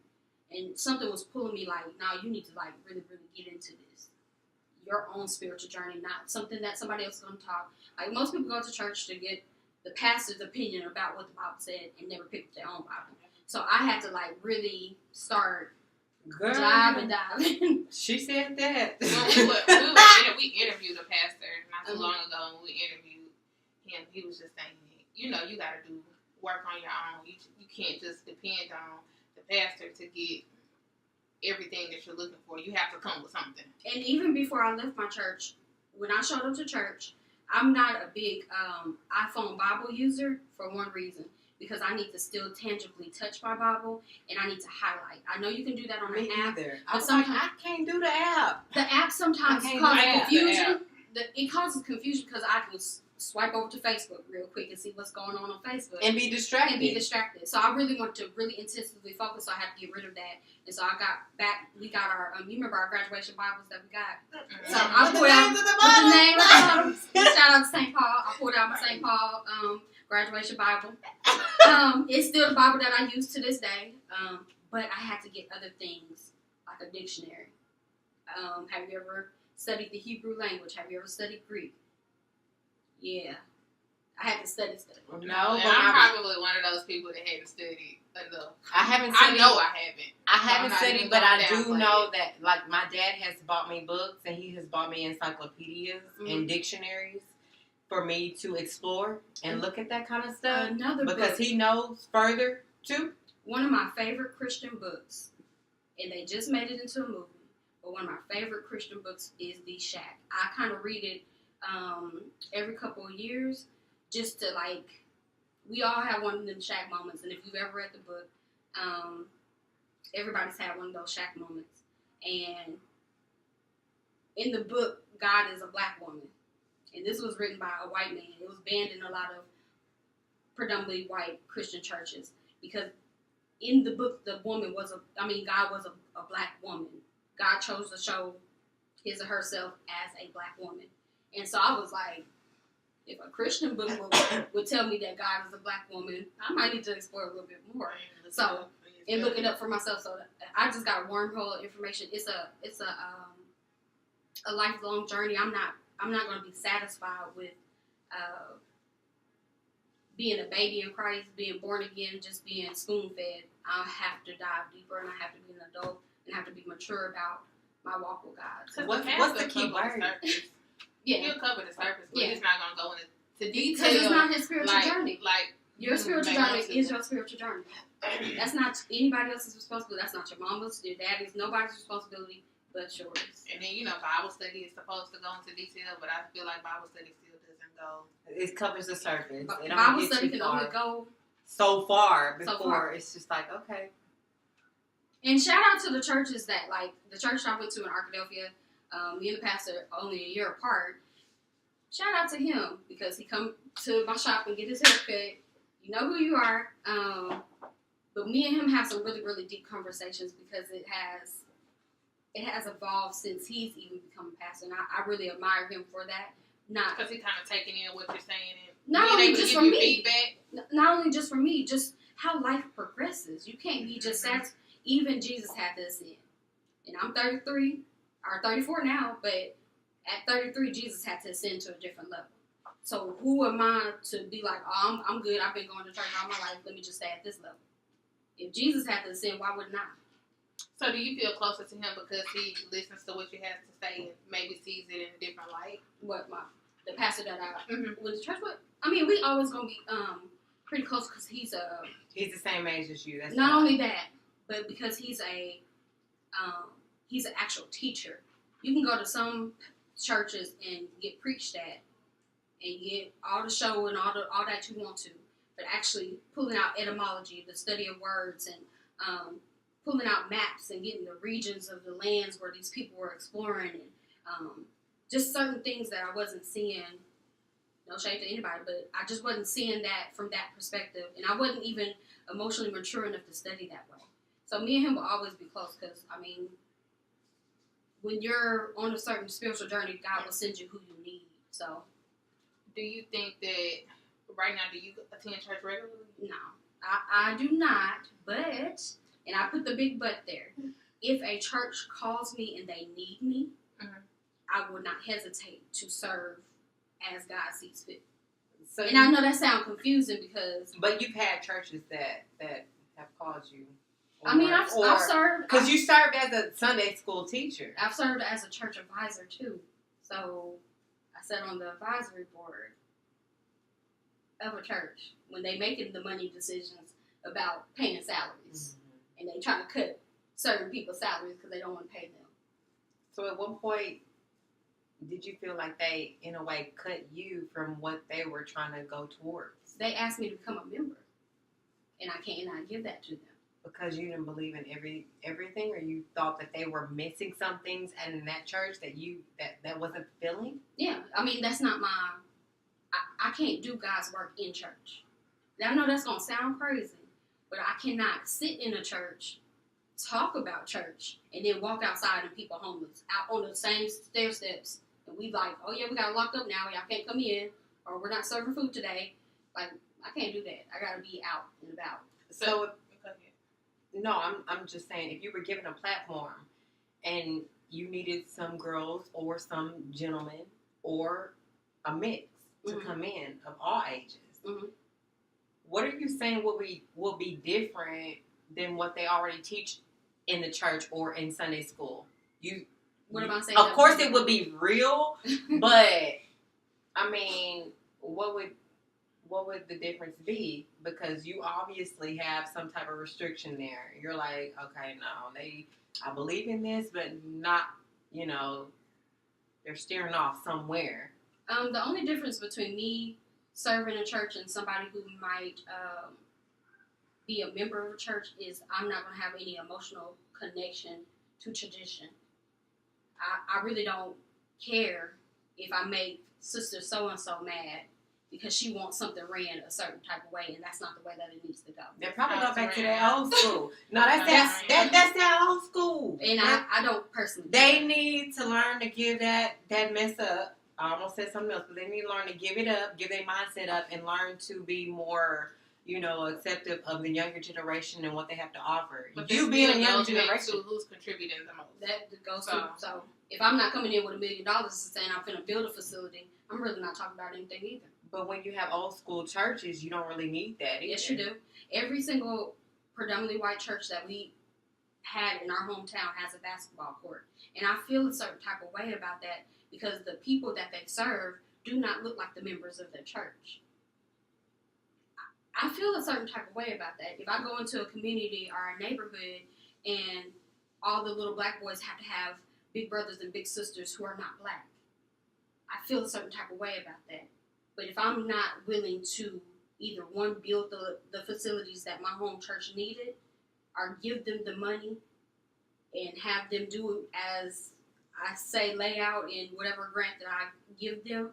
And something was pulling me no, you need to really, really get into this. Your own spiritual journey, not something that somebody else is going to talk. Most people go to church to get the pastor's opinion about what the Bible said and never pick up their own Bible. So I had to really start diving. She said that. We interviewed a pastor not too and he was just saying, you know, you got to do work on your own. You can't just depend on the pastor to get everything that you're looking for. You have to come with something. And even before I left my church, when I showed up to church, I'm not a big iPhone Bible user for one reason. Because I need to still tangibly touch my Bible and I need to highlight. I know you can do that on an app. But sometimes I can't do the app. The app sometimes causes confusion. It causes confusion because I can swipe over to Facebook real quick and see what's going on Facebook. And be distracted. So I really want to really intensively focus, so I have to get rid of that. And so I got back, we got our, you remember our graduation Bibles that we got? So I pulled out the name of the Bibles. Shout out to St. Paul. I pulled out my St. Paul graduation Bible. It's still the Bible that I use to this day. But I had to get other things, like a dictionary. Have you ever studied the Hebrew language? Have you ever studied Greek? Yeah. I had to study stuff. No, and I'm probably one of those people that hadn't studied enough. I haven't studied. I haven't studied, but I do know that, like, my dad has bought me books, and he has bought me encyclopedias and dictionaries for me to explore and look at that kind of stuff. Because he knows further, too. One of my favorite Christian books, and they just made it into a movie, but one of my favorite Christian books is The Shack. I kind of read it every couple of years, just to, like, we all have one of them Shack moments, and if you've ever read the book, everybody's had one of those Shack moments. And in the book, God is a black woman, and this was written by a white man. It was banned in a lot of predominantly white Christian churches, because in the book, God was a black woman. God chose to show his or herself as a black woman. And so I was like, if a Christian book would tell me that God is a black woman, I might need to explore a little bit more. So, and look it up for myself. So I just got a wormhole of information. It's a lifelong journey. I'm not going to be satisfied with being a baby in Christ, being born again, just being spoon fed. I have to dive deeper, and I have to be an adult, and I have to be mature about my walk with God. So what's the key word? Yeah, he'll cover the surface, but he's not gonna go into detail. Because it's not his spiritual journey. Like your spiritual journey is your spiritual journey. That's not anybody else's responsibility. That's not your mama's, your daddy's, nobody's responsibility but yours. And then Bible study is supposed to go into detail, but I feel like Bible study still doesn't go. It covers the surface. Bible study can only go so far before it's just like, okay. And shout out to the churches that, like, the church I went to in Arkadelphia, me and the pastor only a year apart. Shout out to him, because he come to my shop and get his haircut. You know who you are. But me and him have some really, really deep conversations, because it has evolved since he's even become a pastor. And I really admire him for that. Not because he kind of taking in what you're saying and not only just for me. Feedback. Not only just for me, just how life progresses. You can't be just even Jesus had to ascend. And I'm 33, or 34 now, but at 33, Jesus had to ascend to a different level. So who am I to be like, oh, I'm good, I've been going to church all my life, let me just stay at this level. If Jesus had to ascend, why wouldn't I? So do you feel closer to him because he listens to what you have to say and maybe sees it in a different light? The pastor that I went to church with? I mean, we always going to be pretty close, because he's the same age as you. That's not only that, but because he's an actual teacher. You can go to some churches and get preached at and get all the show and all that you want to, but actually pulling out etymology, the study of words, and pulling out maps and getting the regions of the lands where these people were exploring, and just certain things that I wasn't seeing. No shade to anybody, but I just wasn't seeing that from that perspective, and I wasn't even emotionally mature enough to study that way. So me and him will always be close, because, I mean, when you're on a certain spiritual journey, God will send you who you need. So, do you think that right now, do you attend church regularly? No, I do not, but, and I put the big but there, if a church calls me and they need me, I would not hesitate to serve as God sees fit. So and I know that sounds confusing, because... But you've had churches that have called you. I've served... Because you served as a Sunday school teacher. I've served as a church advisor, too. So, I sat on the advisory board. of a church when they making the money decisions about paying salaries, and they trying to cut certain people's salaries because they don't want to pay them. So at one point, did you feel like they, in a way, cut you from what they were trying to go towards? They asked me to become a member, and I cannot give that to them. Because you didn't believe in everything, or you thought that they were missing some things in that church that wasn't fulfilling? Yeah, I mean, that's not my... I can't do God's work in church. I know that's going to sound crazy, but I cannot sit in a church, talk about church, and then walk outside and people homeless out on the same stair steps. And we like, oh yeah, we got locked up now. Y'all can't come in, or we're not serving food today. Like, I can't do that. I got to be out and about. So no, I'm just saying, if you were given a platform and you needed some girls or some gentlemen or a mix to come in of all ages, what are you saying will be different than what they already teach in the church or in Sunday school? What am I saying? Of course, it would be real, but I mean, what would the difference be? Because you obviously have some type of restriction there. You're like, okay, no, I believe in this, but not, they're steering off somewhere. The only difference between me serving a church and somebody who might be a member of a church is I'm not going to have any emotional connection to tradition. I really don't care if I make Sister So-and-so mad because she wants something ran a certain type of way, and that's not the way that it needs to go. They probably go back to that old school. No, that's that old school. And I don't personally. They need to learn to give that mess up. I almost said something else, but they need to learn to give it up, give their mindset up, and learn to be more, acceptive of the younger generation and what they have to offer. But you being a younger generation, who's contributing the most? That goes to. So if I'm not coming in with $1 million and saying I'm going to build a facility, I'm really not talking about anything either. But when you have old school churches, you don't really need that either. Yes, you do. Every single predominantly white church that we had in our hometown has a basketball court. And I feel a certain type of way about that because the people that they serve do not look like the members of their church. I feel a certain type of way about that. If I go into a community or a neighborhood and all the little black boys have to have big brothers and big sisters who are not black, I feel a certain type of way about that. But if I'm not willing to either one, build the facilities that my home church needed, or give them the money and have them do it as I say, lay out in whatever grant that I give them,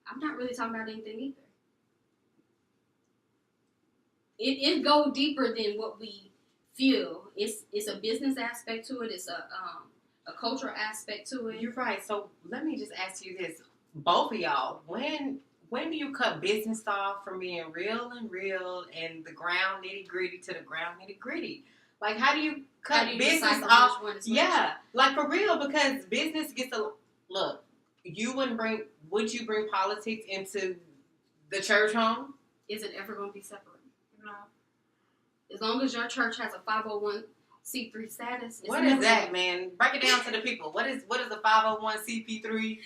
I'm not really talking about anything either. It go deeper than what we feel. It's a business aspect to it. It's a cultural aspect to it. You're right. So let me just ask you this, both of y'all, when do you cut business off from being real and the ground nitty gritty to the ground nitty gritty? Like, how do you cut business off? Yeah, like for real, because business gets look. Would you bring politics into the church home? Is it ever going to be separate? No. As long as your church has a 501c3 status. What is that, man? Break it down to the people. What is a 501c3?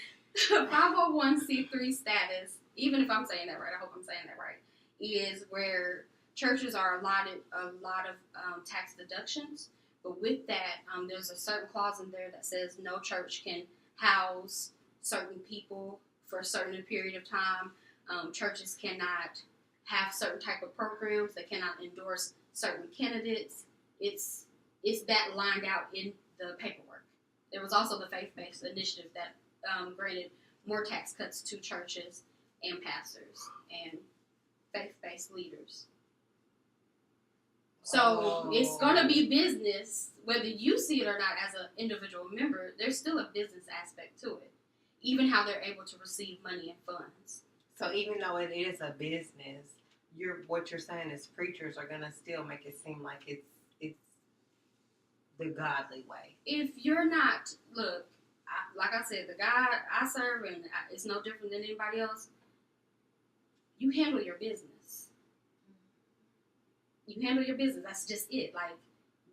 501c3 status, even if I'm saying that right, I hope I'm saying that right, is where churches are allotted a lot of tax deductions. But with that, there's a certain clause in there that says no church can house certain people for a certain period of time. Churches cannot have certain type of programs. They cannot endorse certain candidates. It's that lined out in the paperwork. There was also the faith-based initiative that granted more tax cuts to churches and pastors and faith-based leaders. So it's going to be business, whether you see it or not as an individual member. There's still a business aspect to it, even how they're able to receive money and funds. So even though it is a business, what you're saying is preachers are going to still make it seem like it's the godly way. If you're not, look, like I said, the God I serve, and it's no different than anybody else, you handle your business. You handle your business. That's just it. Like,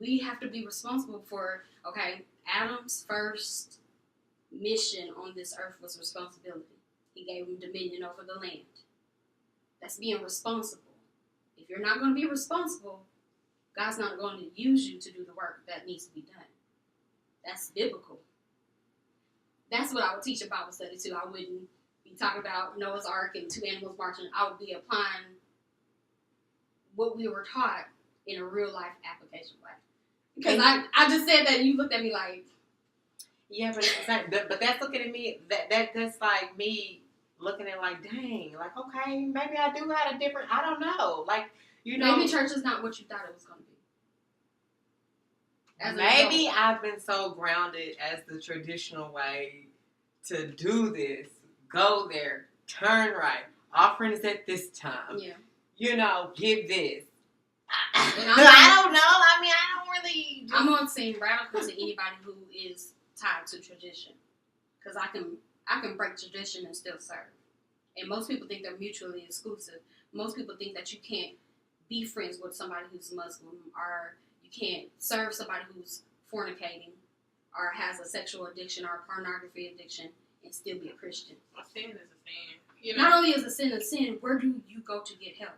we have to be responsible for, okay, Adam's first mission on this earth was responsibility. He gave him dominion over the land. That's being responsible. If you're not going to be responsible, God's not going to use you to do the work that needs to be done. That's biblical. That's what I would teach in Bible study too. I wouldn't be talking about Noah's Ark and 2 animals marching. I would be applying what we were taught in a real life application way. Because I just said that and you looked at me like, yeah, but it's not, but that's looking at me. That's like me looking at like, dang, like okay, maybe I do have a different. I don't know, like maybe church is not what you thought it was going to be. Maybe I've been so grounded as the traditional way to do this. Go there, turn right, offerings at this time. Yeah. Give this. And I don't know. I mean, I don't really. I'm not saying radical to anybody who is tied to tradition, because I can break tradition and still serve. And most people think they're mutually exclusive. Most people think that you can't be friends with somebody who's Muslim, or you can't serve somebody who's fornicating, or has a sexual addiction or a pornography addiction, and still be a Christian. A sin is a sin. Not only is a sin, where do you go to get help?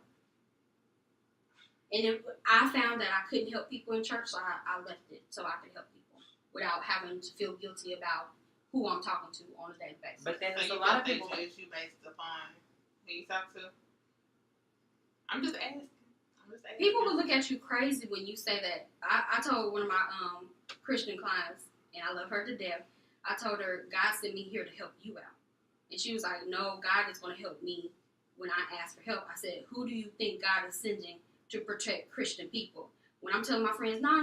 And I found that I couldn't help people in church, so I left it so I could help people without having to feel guilty about who I'm talking to on a daily basis. But then there's so a lot of people. Judge you based upon who you talk to. I'm just asking. People will look at you crazy when you say that. I told one of my Christian clients, and I love her to death, I told her, God sent me here to help you out. And she was like, no, God is going to help me when I ask for help. I said, who do you think God is sending to protect Christian people? When I'm telling my friends, no,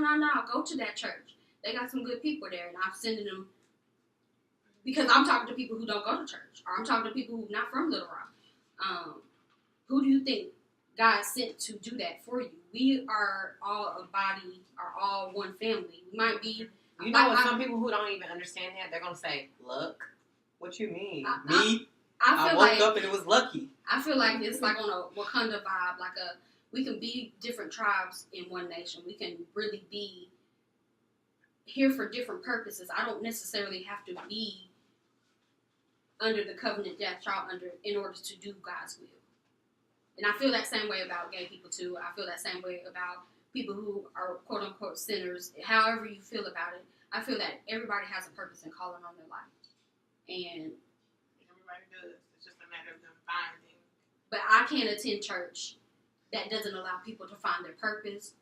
go to that church. They got some good people there, and I'm sending them because I'm talking to people who don't go to church, or I'm talking to people who are not from Little Rock. Who do you think God sent to do that for you? We are all a body, are all one family. We might be. Some people who don't even understand that, they're going to say, look, what you mean? I woke up and it was lucky. I feel like it's like on a Wakanda vibe, we can be different tribes in one nation. We can really be here for different purposes. I don't necessarily have to be under the covenant that y'all under in order to do God's will. And I feel that same way about gay people too. I feel that same way about people who are quote unquote sinners. However you feel about it, I feel that everybody has a purpose and calling on their life. And everybody does. It's just a matter of them finding. But I can't attend church that doesn't allow people to find their purpose,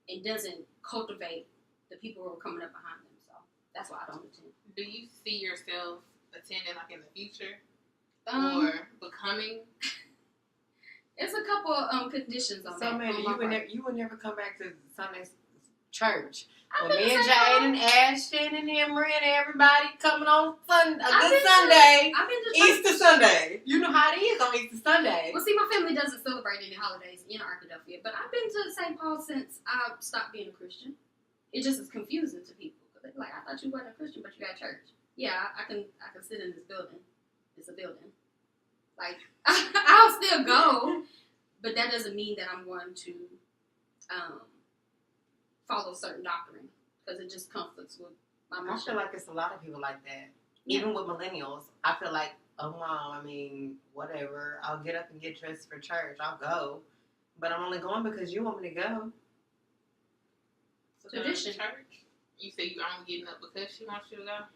and doesn't cultivate the people who are coming up behind them. So that's why I don't attend. Do you see yourself attending like in the future? Or becoming? It's a couple conditions on that. So, man, you would never come back to Sunday's church. I've Well, been me and to Jade and Ashton and Emery and everybody coming on good Sunday. I've been to Easter Sunday. You know how it is on Easter Sunday. Well, see, my family doesn't celebrate any holidays in Arkadelphia, but I've been to St. Paul since I stopped being a Christian. It just is confusing to people. They're like, I thought you weren't a Christian, but you got church. Yeah, I can sit in this building. It's a building. Like, I'll still go, but that doesn't mean that I'm going to follow certain doctrine, because it just conflicts with my mission. I feel like it's a lot of people like that. Yeah. Even with millennials, I feel like, oh, Mom, I mean, whatever. I'll get up and get dressed for church. I'll go. But I'm only going because you want me to go. So tradition. Church? You say you're only getting up because she wants you to go?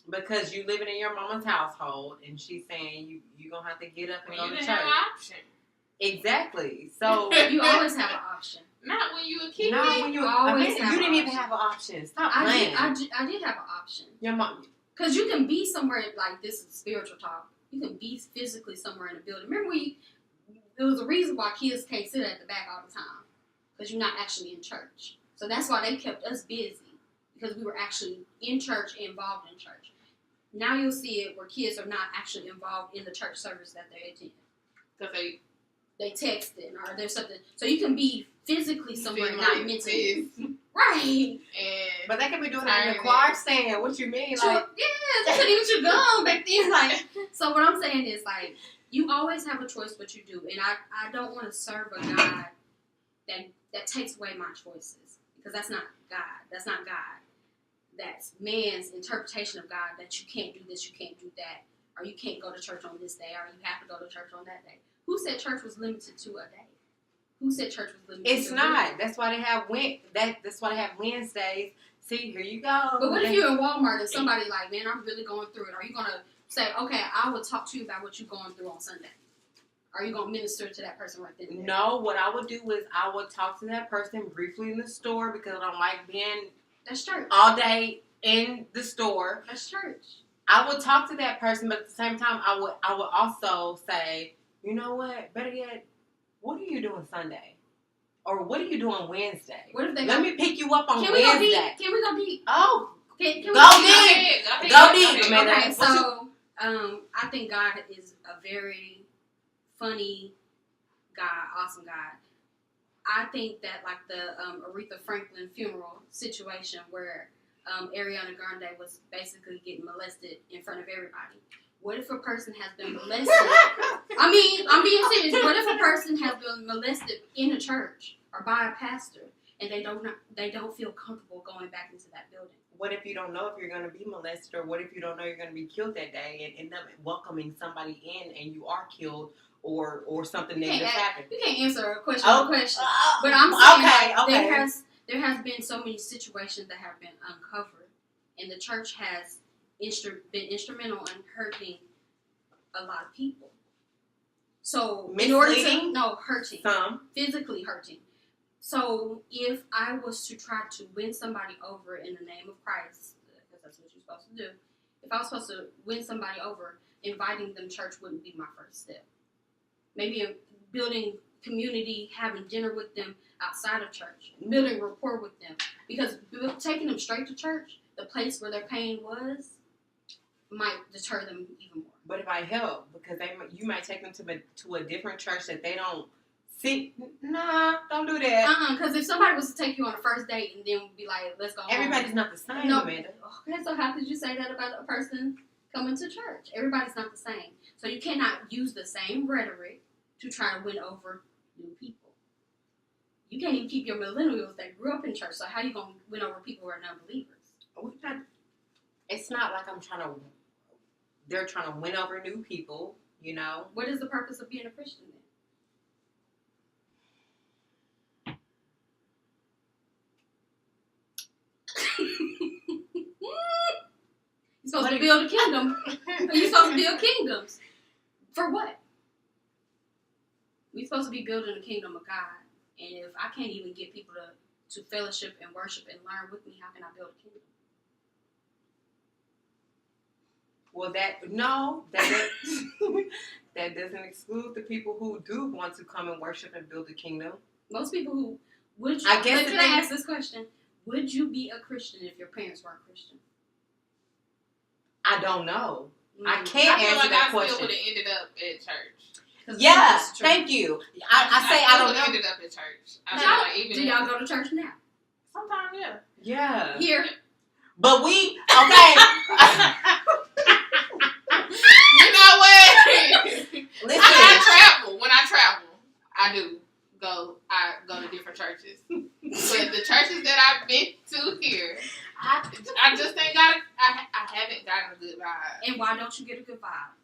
Because you living in your mama's household, and she's saying you're going to have to get up and go to church. You didn't have an option. Exactly. So you always have an option. Not when you a kid. Not when you always have you didn't even have an option. Stop playing. I did have an option. Your mom. Because you can be somewhere, like, this is spiritual talk. You can be physically somewhere in a building. Remember there was a reason why kids can't sit at the back all the time. Because you're not actually in church. So that's why they kept us busy. Because we were actually in church, involved in church. Now you'll see it where kids are not actually involved in the church service that they attend. Because they texting or there's something. So you can be physically somewhere, not mentally. Right. But they can be doing that in the choir stand. What you mean? Like, yeah, that's what you go back then. Like, so what I'm saying is, like, you always have a choice what you do. And I don't want to serve a God that takes away my choices. Because that's not God. That's not God. That's man's interpretation of God, that you can't do this, you can't do that. or you can't go to church on this day, or you have to go to church on that day. Who said church was limited to a day? Who said church was limited It's to a not. day? That's why they have That's why they have Wednesdays. See, here you go. But what if you're in Walmart and somebody like, man, I'm really going through it? Are you going to say, okay, I will talk to you about what you're going through on Sunday? Are you going to minister to that person right then and there? No, what I would do is I would talk to that person briefly in the store because I don't like being That's church. all day in the store. That's church. I would talk to that person, but at the same time, I would also say, you know what? Better yet, what are you doing Sunday? Or what are you doing Wednesday? What if they Let me pick you up on Can we go Wednesday. deep? Can we go deep? Oh, Can we go deep? deep. Go deep, Amanda. Okay, What so I think God is a very funny God, awesome God. I think that like the Aretha Franklin funeral situation where Ariana Grande was basically getting molested in front of everybody. What if a person has been molested? I mean, I'm being serious. What if a person has been molested in a church or by a pastor and they don't feel comfortable going back into that building? What if you don't know if you're going to be molested, or what if you don't know you're going to be killed that day and end up welcoming somebody in and you are killed or something negative happens? You can't answer a question with a question. But I'm saying there has been so many situations that have been uncovered, and the church has been instrumental in hurting a lot of people. So in order to hurting, physically hurting. So if I was to try to win somebody over in the name of Christ, because that's what you're supposed to do, if I was supposed to win somebody over, inviting them to church wouldn't be my first step. Maybe building community, having dinner with them outside of church, building rapport with them. Because taking them straight to church, the place where their pain was, might deter them even more. But if I help, because you might take them to a different church that they don't see. Nah, don't do that. Because if somebody was to take you on a first date and then be like, let's go home. Everybody's not the same, No. Amanda. Okay, so how could you say that about a person coming to church? Everybody's not the same. So you cannot use the same rhetoric to try to win over new people. You can't even keep your millennials that grew up in church. So how are you going to win over people who are non-believers? It's not like they're trying to win over new people, you know. What is the purpose of being a Christian then? You're supposed to build a kingdom. You're supposed to build kingdoms. For what? We're supposed to be building the kingdom of God. And if I can't even get people to fellowship and worship and learn with me, how can I build a kingdom? Well, that doesn't exclude the people who do want to come and worship and build the kingdom. Most people who would you? Can I ask this question? Would you be a Christian if your parents weren't Christian? I don't know. Mm-hmm. I can't answer that question. I still would have ended up at church. Yeah, thank you. I don't know. Ended up at church. Do y'all go to church now? Sometimes, yeah. Yeah. Here. But okay. You know what? Listen. When I travel, I do go. I go to different churches. But the churches that I've been to here, I just ain't got. I haven't gotten a good vibe. And why don't you get a good vibe?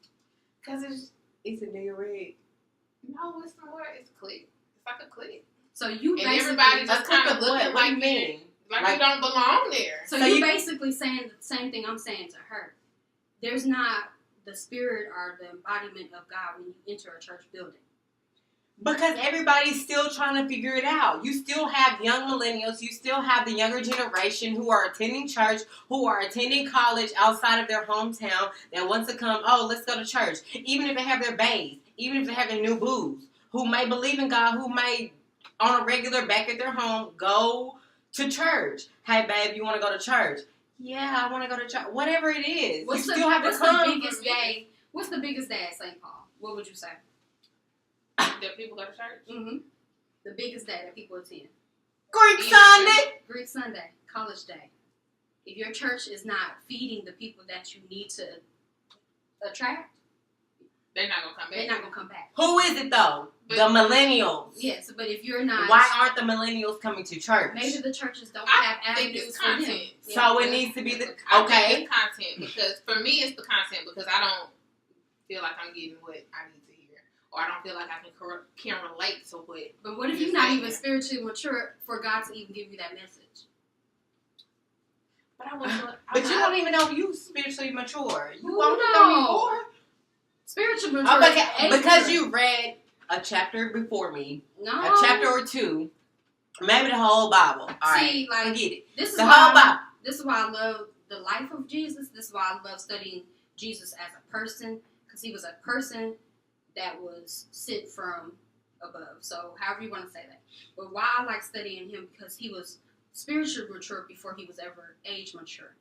Because it's a nigga rig. No, it's not. It's clique. It's like a clique. So you and everybody just kind of looking like you mean? Like you don't belong there. So you basically saying the same thing I'm saying to her. There's not the spirit or the embodiment of God when you enter a church building. Because everybody's still trying to figure it out. You still have young millennials. You still have the younger generation who are attending church, who are attending college outside of their hometown that wants to come, let's go to church. Even if they have their babes, even if they have their new boos, who may believe in God, who may, on a regular back at their home, go to church. Hey, babe, you want to go to church? Yeah, I want to go to church. Whatever it is. What's you the, still have what's to come. The biggest day? What's the biggest day at St. Paul? What would you say? That people go to church? Mm-hmm. The biggest day that people attend. Greek Sunday. Greek Sunday. College day. If your church is not feeding the people that you need to attract, they're not going to come back. They're not going to come back. Who is it though? The millennials. Yes, but if you're not... Why aren't the millennials coming to church? Maybe the churches don't have avenues for them. So it needs to be the... I think it's content. Because for me, it's the content. Because I don't feel like I'm getting what I need to hear, or I don't feel like I can relate to what. But what if you're not even spiritually mature for God to even give you that message? But I wasn't. But you don't even know if you spiritually mature. You Who won't know knows? before. Spiritual maturity. Because you read a chapter before me, No. a chapter or two, maybe the whole Bible. All right, See, like, forget it. This is The why whole Bible. This is why I love the life of Jesus. This is why I love studying Jesus as a person, because he was a person that was sent from above. So, however you want to say that. But why I like studying him, because he was spiritually mature before he was ever age mature.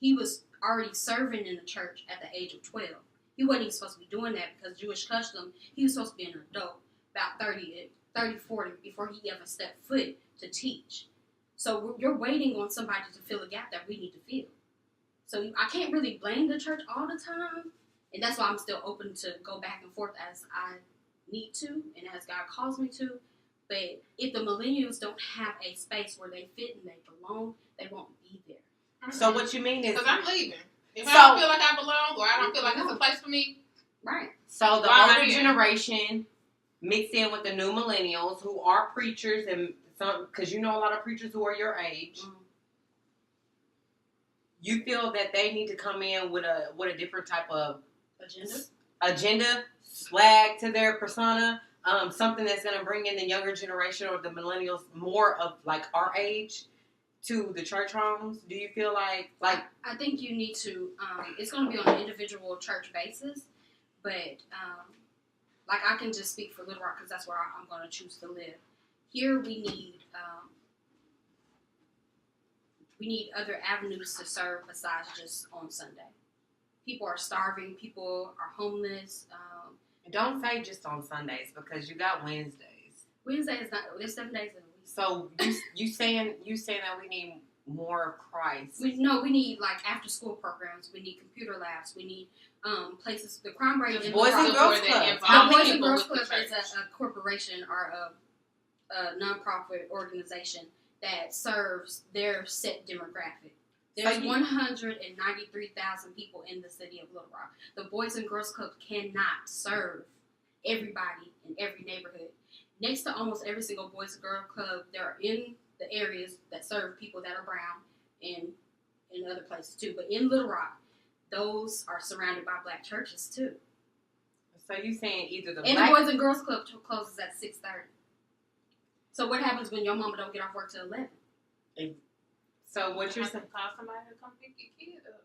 He was already serving in the church at the age of 12. He wasn't even supposed to be doing that because Jewish custom, he was supposed to be an adult, about 30, 40, before he ever stepped foot to teach. So you're waiting on somebody to fill a gap that we need to fill. So I can't really blame the church all the time, and that's why I'm still open to go back and forth as I need to and as God calls me to. But if the millennials don't have a space where they fit and they belong, they won't be there. So what you mean is, because I'm leaving. If I So- don't feel like I belong, or I don't feel like it's a place for me, Right. so the Why am I older here? generation mixed in with the new millennials who are preachers and some, because you know a lot of preachers who are your age. Mm. You feel that they need to come in with a different type of Agenda. swag to their persona, something that's going to bring in the younger generation or the millennials more of like our age to the church homes. Do you feel like I think you need to, it's going to be on an individual church basis, but like I can just speak for Little Rock because that's where I'm going to choose to live. Here we need other avenues to serve besides just on Sunday. People are starving. People are homeless. don't say just on Sundays because you got Wednesdays. Wednesday is not. There's 7 days in a week. So you saying that we need more of Christ? We need like after school programs. We need computer labs. We need places. The crime rate in Boys and Little Girls Rock- Club. How The Boys many and Girls people Club with is the church? a corporation or a nonprofit organization that serves their set demographic. There's So you- 193,000 people in the city of Little Rock. The Boys and Girls Club cannot serve everybody in every neighborhood. Next to almost every single Boys and Girls Club, they're in the areas that serve people that are brown and in other places too. But in Little Rock, those are surrounded by black churches too. So you saying either the And black the Boys and Girls Club closes at 6:30. So what happens when your mama don't get off work till 11? So what you're saying? Call somebody to come pick your kid up.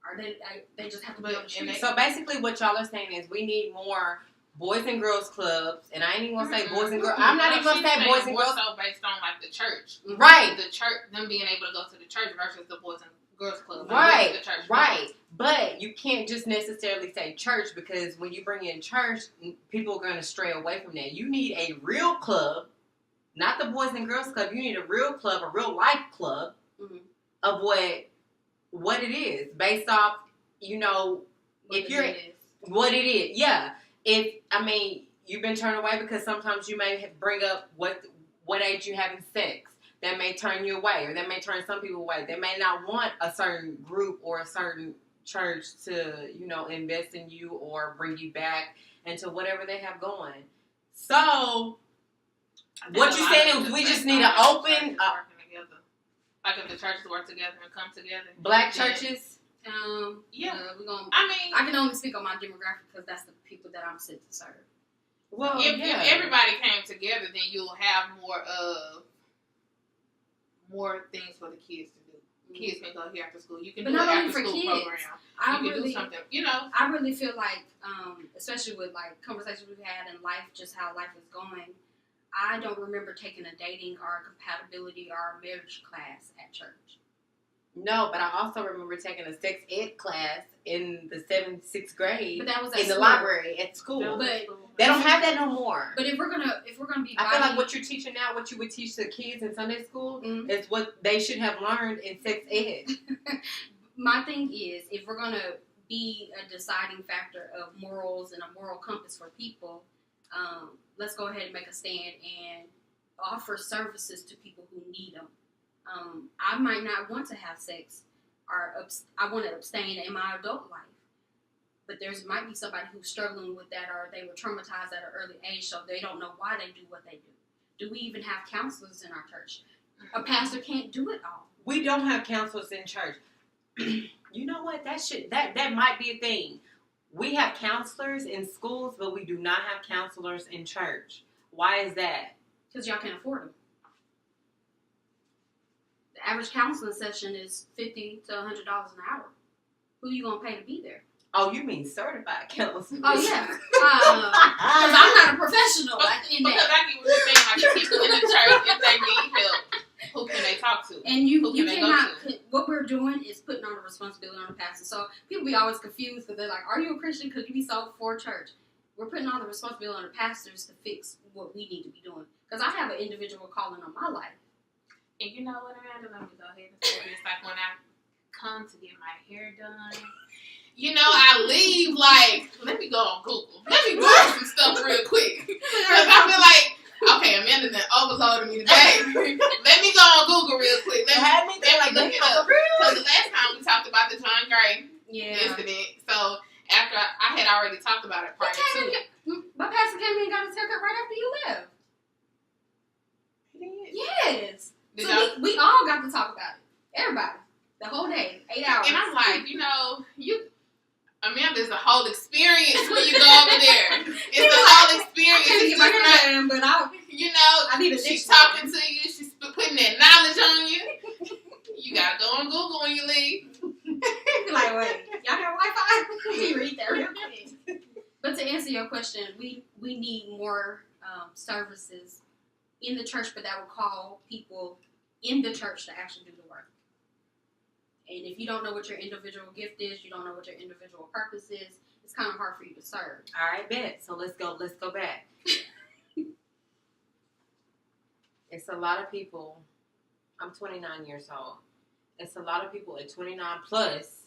Or they just have to be But- on the and street. they- So basically, what y'all are saying is we need more Boys and Girls Clubs, and I ain't even gonna say Boys and Girls. I'm not even gonna say Boys and Girls. So based on like the church, Right, the church, them being able to go to the church versus the Boys and Girls Club. right, The church right. But you can't just necessarily say church because when you bring in church, people are gonna stray away from that. You need a real club, not the Boys and Girls Club. You need a real club, a real life club Mhm. of what it is based off. What if the you're need is. what it is, yeah. You've been turned away because sometimes you may bring up what age you having sex. That may turn you away, or that may turn some people away. They may not want a certain group or a certain church to, invest in you or bring you back into whatever they have going. So, what you saying is we just need to open up like if the churches work together and come together. black Yeah. churches. Yeah. We're gonna. I I can only speak on my demographic because that's the people that I'm sent to serve. Well, if yeah. everybody came together, then you'll have more things for the kids to do. Kids can go here after school. You can But do an not only after for school kids. program. I You can really, do something, I really feel like, especially with like conversations we've had in life, just how life is going. I don't remember taking a dating or a compatibility or a marriage class at church. No, but I also remember taking a sex ed class in the 7th, 6th grade But that was at in the school. library at school. But- They don't have that no more. But if we're gonna be, I feel like what you're teaching now, what you would teach the kids in Sunday school, Mhm. is what they should have learned in sex ed. My thing is, if we're gonna be a deciding factor of morals and a moral compass for people, let's go ahead and make a stand and offer services to people who need them. I might not want to have sex, or I want to abstain in my adult life, but there's might be somebody who's struggling with that, or they were traumatized at an early age, so they don't know why they do what they do. Do we even have counselors in our church? A pastor can't do it all. We don't have counselors in church. You know what? That might be a thing. We have counselors in schools, but we do not have counselors in church. Why is that? Because y'all can't afford them. The average counseling session is $50 to $100 an hour. Who you gonna pay to be there? Oh, you mean certified counselors? Oh yeah, because I'm not a professional. Because I get what you're saying. Like the people in the church, if they need help, who can they talk to? And you who can they cannot. go to? What we're doing is putting on a responsibility on the pastor. So people be always confused because they're like, "Are you a Christian? Could you be sold for church?" We're putting all the responsibility on the pastors to fix what we need to be doing. Because I have an individual calling on my life. And you know what, Amanda? Let me go ahead and say this. Like when I come to get my hair done, you know, I leave like, let me go on Google. Let me Google some stuff real quick. Because I feel like, okay, Amanda done overloaded me today. Let me go on Google real quick. Let me look it up. Because the last time we talked about the John Gray incident, so after I had already talked about it prior to it. My pastor came in and got his haircut right after you left. Yes. We all got to talk about it. Everybody. The whole day. 8 hours. And I'm like, you know, Amanda's a whole experience when you go over there. It's a whole experience. I can't get my hair done, but I need she's talking to you. She's putting that knowledge on you. You gotta go on Google when you leave. Like, wait, y'all got Wi-Fi? Let me read that real quick. But to answer your question, we need more services in the church, but that will call people in the church to actually do the work. And if you don't know what your individual gift is, you don't know what your individual purpose is, it's kind of hard for you to serve. All right, bet. So let's go back. It's a lot of people. I'm 29 years old. It's a lot of people at 29 plus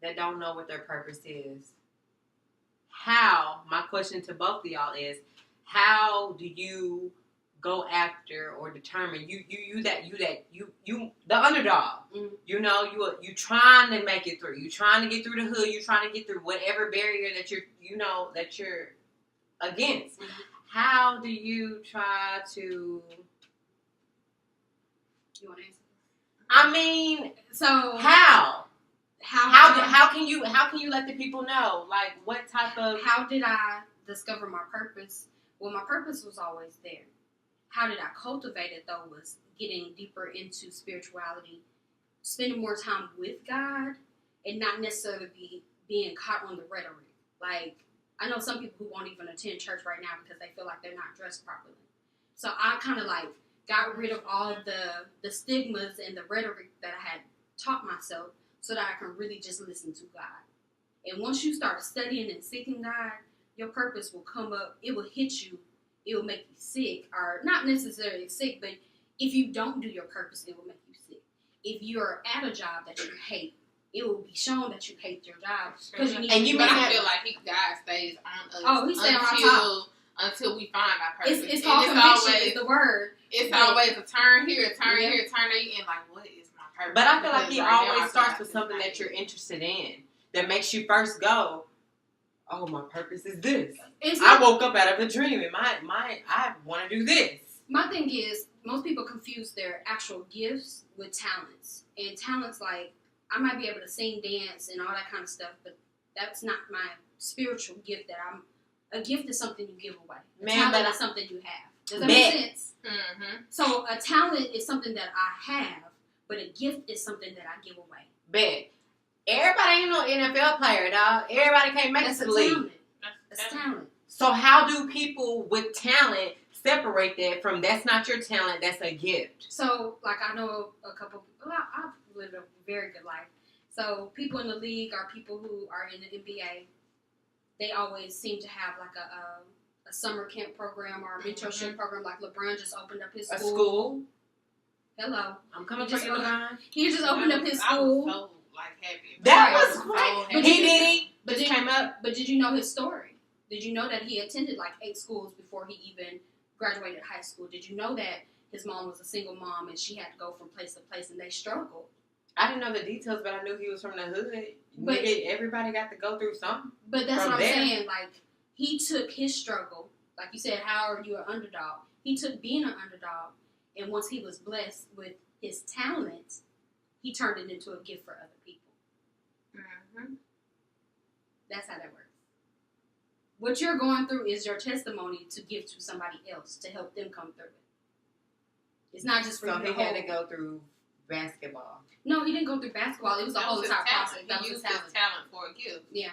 that don't know what their purpose is. My question to both of y'all is, how do you go after or determine you the underdog? Mm-hmm. You know, you trying to make it through. You trying to get through the hood. You trying to get through whatever barrier that you're against. Mm-hmm. How do you try to? You want to answer? I mean, so how can you let the people know, like, what type of? How did I discover my purpose? Well, my purpose was always there. How did I cultivate it, though, was getting deeper into spirituality, spending more time with God, and not necessarily being caught on the rhetoric. Like, I know some people who won't even attend church right now because they feel like they're not dressed properly. So I kind of like got rid of all the stigmas and the rhetoric that I had taught myself so that I can really just listen to God. And once you start studying and seeking God, your purpose will come up. It will hit you. It will make you sick, or not necessarily sick, but if you don't do your purpose, it will make you sick. If you're at a job that you hate, it will be shown that you hate your job because you need. And I feel like God stays on us until we find our purpose. It's called conviction. Is the word. It's always a turn here, a turn here, a turn there, and like, what is my purpose? But I feel like he always starts with something that you're interested in that makes you first go, oh, my purpose is this. I woke up out of a dream and I want to do this. My thing is, most people confuse their actual gifts with talents. And talents, like, I might be able to sing, dance, and all that kind of stuff, but that's not my spiritual gift. A gift is something you give away. Talent is something you have. Does that make sense? Mm-hmm. So a talent is something that I have, but a gift is something that I give away. Bet. Everybody ain't no NFL player, dog. Everybody can't make it to the league. That's talent. So how do people with talent separate that from that's not your talent, that's a gift? So, like, I know a couple. Well, I've lived a very good life. So people in the league or people who are in the NBA, they always seem to have like a summer camp program or a mentorship program. Like LeBron just opened up his school. A school? Hello. I'm coming for you, LeBron. He just opened up his school. I was so, happy. That was great. He did it. But came up. But did you know his story? Did you know that he attended like 8 schools before he even graduated high school? Did you know that his mom was a single mom and she had to go from place to place and they struggled? I didn't know the details, but I knew he was from the hood. But- Nigga, everybody got to go through something. But that's From what I'm there. saying. Like, he took his struggle, like you said, how are you an underdog? He took being an underdog, and once he was blessed with his talents, he turned it into a gift for other people. Mm-hmm. That's how that works. What you're going through is your testimony to give to somebody else to help them come through it. It's not just for So you he to had to hold. go through basketball. No, he didn't go through basketball. It was a That whole was his entire talent. process. That was He his used his talent. talent for a gift. Yeah.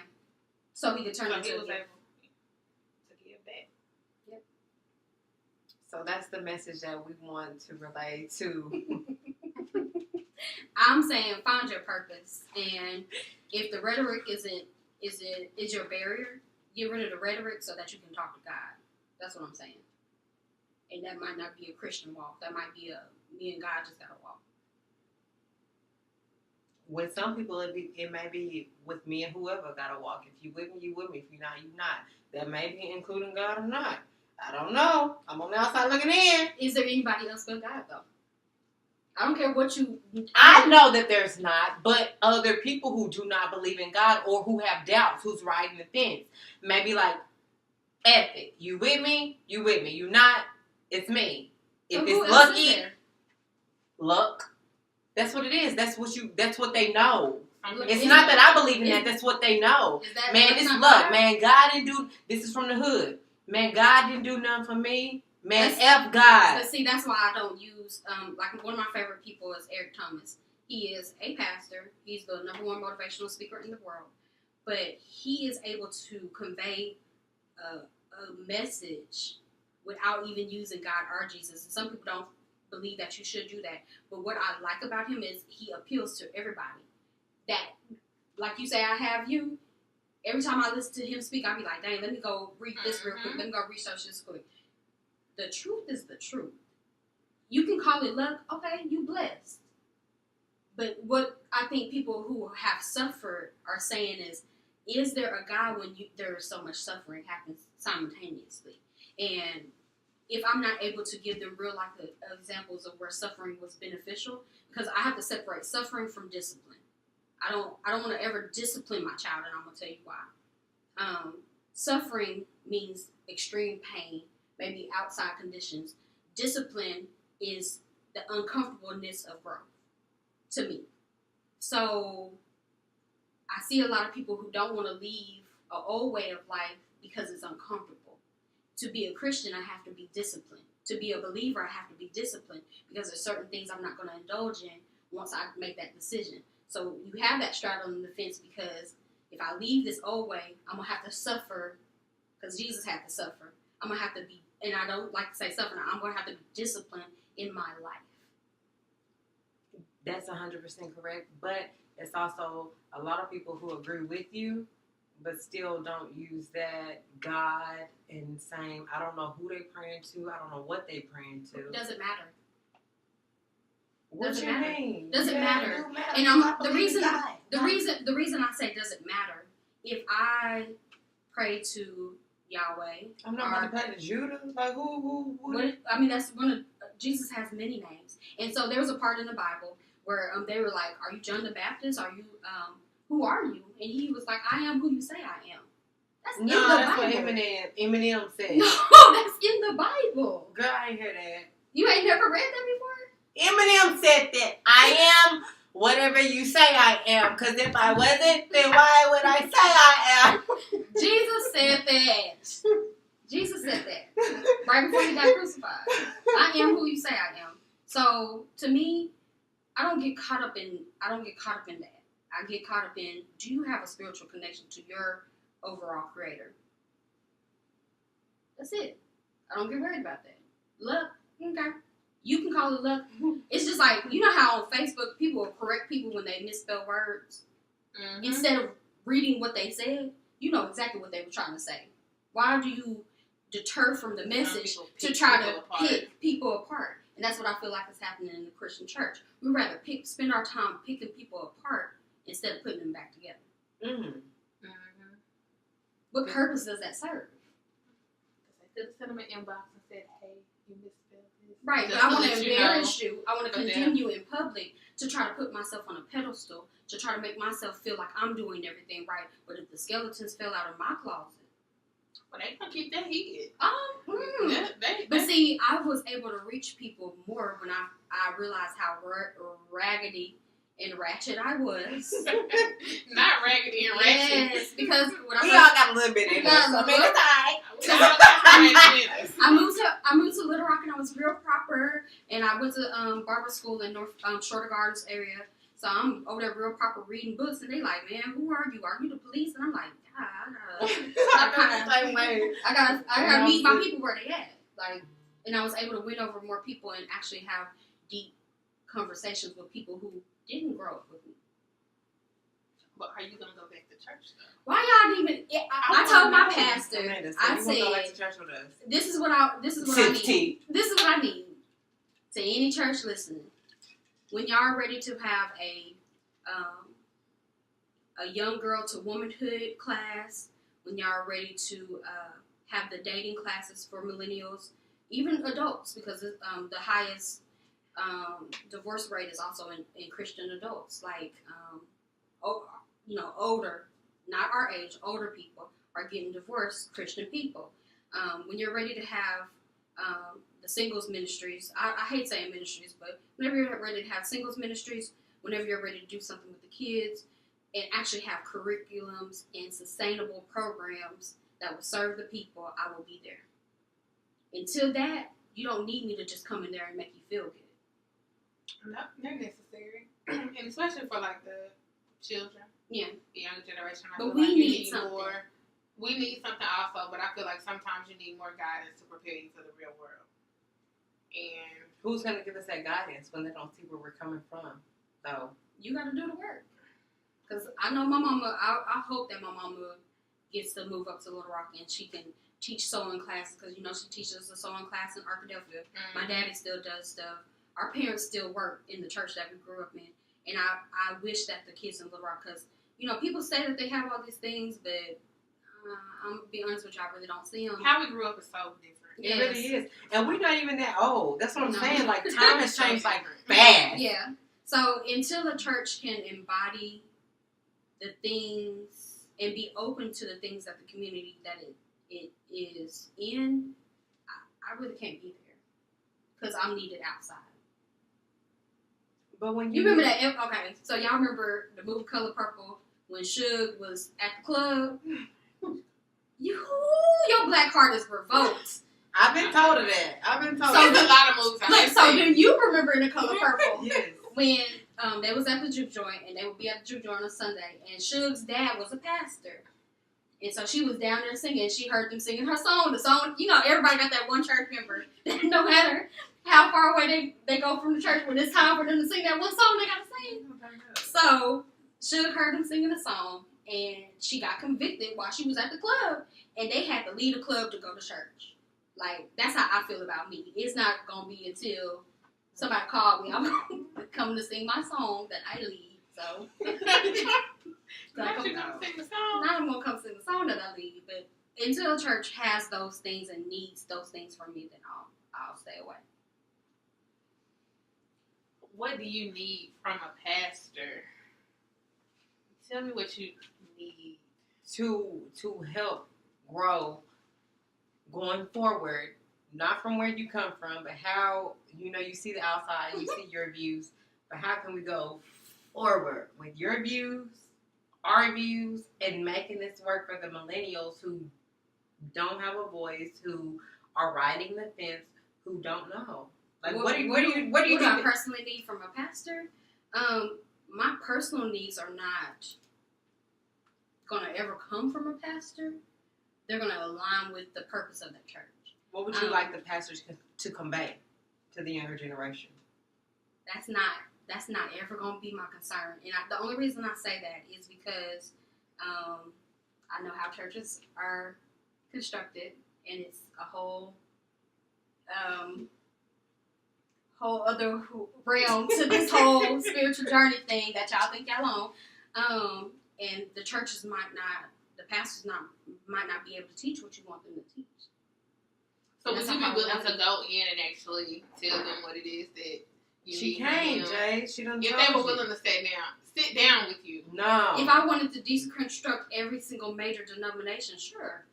So he could turn So it into he a was gift. able to give back. So that's the message that we want to relay to. I'm saying find your purpose, and if the rhetoric is your barrier, get rid of the rhetoric so that you can talk to God. That's what I'm saying. And that might not be a Christian walk. That might be a me and God just gotta walk. With some people, it may be with me and whoever gotta walk. If you with me, you with me. If you're not, you not. That may be including God or not. I don't know. I'm on the outside looking in. Is there anybody else but God though? I don't care what you. I know that there's not, but other people who do not believe in God or who have doubts, who's riding the fence, maybe like, F it. You with me? You with me. You not? It's me. If So who it's else is lucky, there? luck. That's what it is. That's what they know. It's Is not it- that I believe in is- that. That's what they know. Is that Man, that's it's not luck. God? Man, God didn't do. This is from the hood. Man, God didn't do nothing for me. Man, That's- F God. But see, that's why I don't use, like one of my favorite people is Eric Thomas. He is a pastor. He's the #1 motivational speaker in the world. But he is able to convey a message without even using God or Jesus. And some people don't believe that you should do that. But what I like about him is he appeals to everybody. That, like you say, I have you. Every time I listen to him speak, I'll be like, dang, let me go read this real quick. Let me go research this quick. The truth is the truth. You can call it luck. Okay, you blessed. But what I think people who have suffered are saying is there a God when there is so much suffering happens simultaneously? And if I'm not able to give them real life examples of where suffering was beneficial, because I have to separate suffering from discipline. I don't want to ever discipline my child, and I'm gonna tell you why. Suffering means extreme pain, maybe outside conditions. Discipline is the uncomfortableness of growth, to me. So I see a lot of people who don't want to leave an old way of life because it's uncomfortable. To be a Christian, I have to be disciplined. To be a believer, I have to be disciplined because there's certain things I'm not going to indulge in once I make that decision. So you have that straddle on the fence because if I leave this old way, I'm going to have to suffer because Jesus had to suffer. I'm going to have to be, and I don't like to say suffer, I'm going to have to be disciplined in my life. That's 100% correct. But it's also a lot of people who agree with you, but still don't use that God and saying, I don't know who they praying to. I don't know what they praying to. It doesn't matter. What Doesn't you matter. mean? Doesn't Yeah, matter. it do matter. And I the believe reason God. the reason I say doesn't matter, if I pray to Yahweh, I'm not about to pray to Judah. Like who? I mean that's one of Jesus has many names, and so there was a part in the Bible where they were like, "Are you John the Baptist? Are you who are you?" And he was like, "I am who you say I am." That's in the that's Bible. what Eminem said. No, that's in the Bible. Girl, I ain't hear that. You ain't never read that before? Eminem said that I am whatever you say I am. Because if I wasn't, then why would I say I am? Jesus said that. Jesus said that right before he got crucified. I am who you say I am. So to me, I don't get caught up in that. I get caught up in, do you have a spiritual connection to your overall creator? That's it. I don't get worried about that. Luck, okay. You can call it luck. It's just like, you know how on Facebook people will correct people when they misspell words? Mm-hmm. Instead of reading what they said, you know exactly what they were trying to say. Why do you deter from the message to try to pick people apart? And that's what I feel like is happening in the Christian church. We'd rather spend our time picking people apart instead of putting them back together. Mm-hmm. Mm-hmm. What purpose does that serve? They could have sent them an inbox and said, hey, you misspelled this. Right, Just but I to want to let you embarrass you. I want to But condemn you in public to try to put myself on a pedestal, to try to make myself feel like I'm doing everything right. But if the skeletons fell out of my closet, well, they gonna keep that heat. Yeah, but see, I was able to reach people more when I realized how raggedy and ratchet I was. Not raggedy and ratchet. Yes, because when we all got a little bit in us. I mean, it's I moved to Little Rock and I was real proper, and I went to barber school in North Shorter Gardens area. So I'm over there real proper reading books, and they like, man, who are you? Are you the police? And I'm like, I gotta meet my people where they at. Like, and I was able to win over more people and actually have deep conversations with people who didn't grow up with me. But are you gonna go back to church though? Why y'all even? I told my pastor, I said, go back to church with us. This is what I need. This is what I need. To any church listening, when y'all are ready to have a young girl to womanhood class, when y'all are ready to have the dating classes for millennials, even adults, because the highest divorce rate is also in Christian adults. Like, older, not our age, older people are getting divorced, Christian people. When you're ready to have the singles ministries, I hate saying ministries, but whenever you're ready to have singles ministries, whenever you're ready to do something with the kids, and actually have curriculums and sustainable programs that will serve the people, I will be there. Until that, you don't need me to just come in there and make you feel good. No, they're necessary. And especially for like the children. Yeah. The younger generation. But we need something. More. We need something also, but I feel like sometimes you need more guidance to prepare you for the real world. And who's gonna give us that guidance when they don't see where we're coming from? So you gotta do the work. Because I know my mama, I hope that my mama gets to move up to Little Rock and she can teach sewing classes, because she teaches a sewing class in Arkadelphia. Mm-hmm. My daddy still does stuff. Our parents still work in the church that we grew up in. And I wish that the kids in Little Rock, because, people say that they have all these things, but I'm going to be honest with you, I really don't see them. How we grew up is so different. It really is. And we're not even that old. That's what I'm saying. Like, time has changed like fast. Yeah. So until a church can embody the things and be open to the things that the community that it is in, I really can't be there, because I'm needed outside. But when you remember that, okay, so y'all remember the movie Color Purple when Suge was at the club? Your black heart is revoked. I've been told of that. So there's a lot of movies. So do you remember in the Color Purple? Yes. When they was at the juke joint, and they would be at the juke joint on a Sunday, and Suge's dad was a pastor. And so she was down there singing, and she heard them singing her song. The song, everybody got that one church member that no matter how far away they go from the church, when it's time for them to sing that one song, they got to sing. So Suge heard them singing the song, and she got convicted while she was at the club, and they had to leave the club to go to church. Like, that's how I feel about me. It's not going to be until somebody called me, I'm going to come to sing my song, that I leave. So Not you gonna sing the song. Not I'm gonna come sing the song that I leave, but until a church has those things and needs those things from me, then I'll stay away. What do you need from a pastor? Tell me what you need to help grow going forward, not from where you come from, but how you see the outside, you see your views, but how can we go forward with your views, our views, and making this work for the millennials who don't have a voice, who are riding the fence, who don't know. Like, what do you I personally need from a pastor? My personal needs are not gonna ever come from a pastor. They're gonna align with the purpose of the church. What would you like the pastors to convey to the younger generation? That's not ever going to be my concern. And the only reason I say that is because I know how churches are constructed, and it's a whole other realm to this whole spiritual journey thing that y'all think y'all on. And the churches the pastors might not be able to teach what you want them to teach. So would you be willing to go in and actually tell them what it is that She can't, Jay. She don't. If they were willing to sit down with you. No. If I wanted to deconstruct every single major denomination, sure.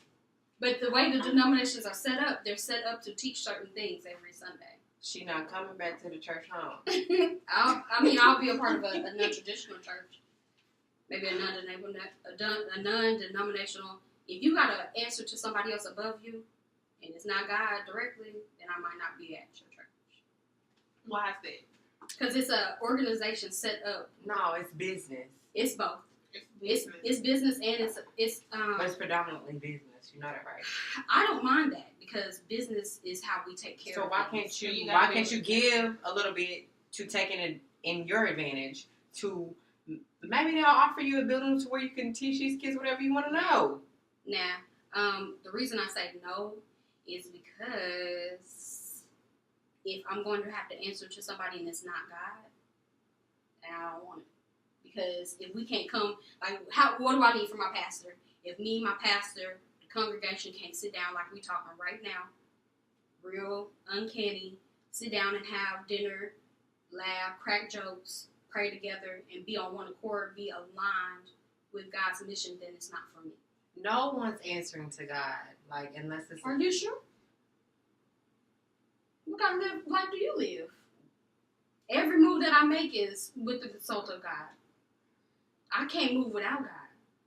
But the way the denominations are set up, they're set up to teach certain things every Sunday. She not coming back to the church home. I'll be a part of a non-traditional church. Maybe a non-denominational. If you got to answer to somebody else above you, and it's not God directly, then I might not be at your church. Why is that? Because it's an organization set up. No, it's business. It's both. It's business. It's business and it's But it's predominantly business. You know that, right? I don't mind that because business is how we take care of So why things. can't you give a little bit to taking it in your advantage to maybe they'll offer you a building to where you can teach these kids whatever you want to know. Nah, the reason I say no is because if I'm going to have to answer to somebody and it's not God, then I don't want it. Because if we can't come, like, what do I need from my pastor? If me, my pastor, the congregation can't sit down like we talking right now, real uncanny, sit down and have dinner, laugh, crack jokes, pray together, and be on one accord, be aligned with God's mission, then it's not for me. No one's answering to God, like, unless it's... Are you sure? What kind of life do you live? Every move that I make is with the consult of God. I can't move without God.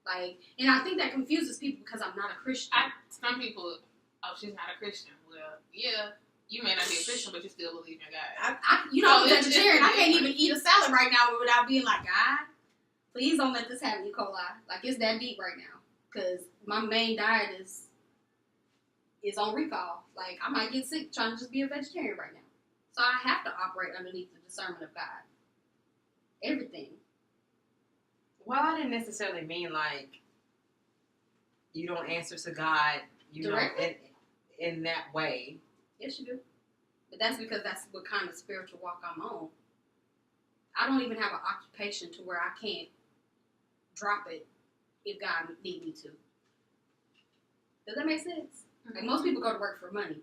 Like, and I think that confuses people because I'm not a Christian. Some people, she's not a Christian. Well, yeah, you may not be a Christian, but you still believe in God. I'm a vegetarian. I can't even eat a salad right now without being like, God, please don't let this happen, E. coli. Like, it's that deep right now. Because my main diet is on recall. Like, I might get sick trying to just be a vegetarian right now. So I have to operate underneath the discernment of God. Everything. Well, I didn't necessarily mean, like, you don't answer to God, in that way. Yes, you do. But that's because that's what kind of spiritual walk I'm on. I don't even have an occupation to where I can't drop it if God need me to. Does that make sense? Mm-hmm. Like, most people go to work for money,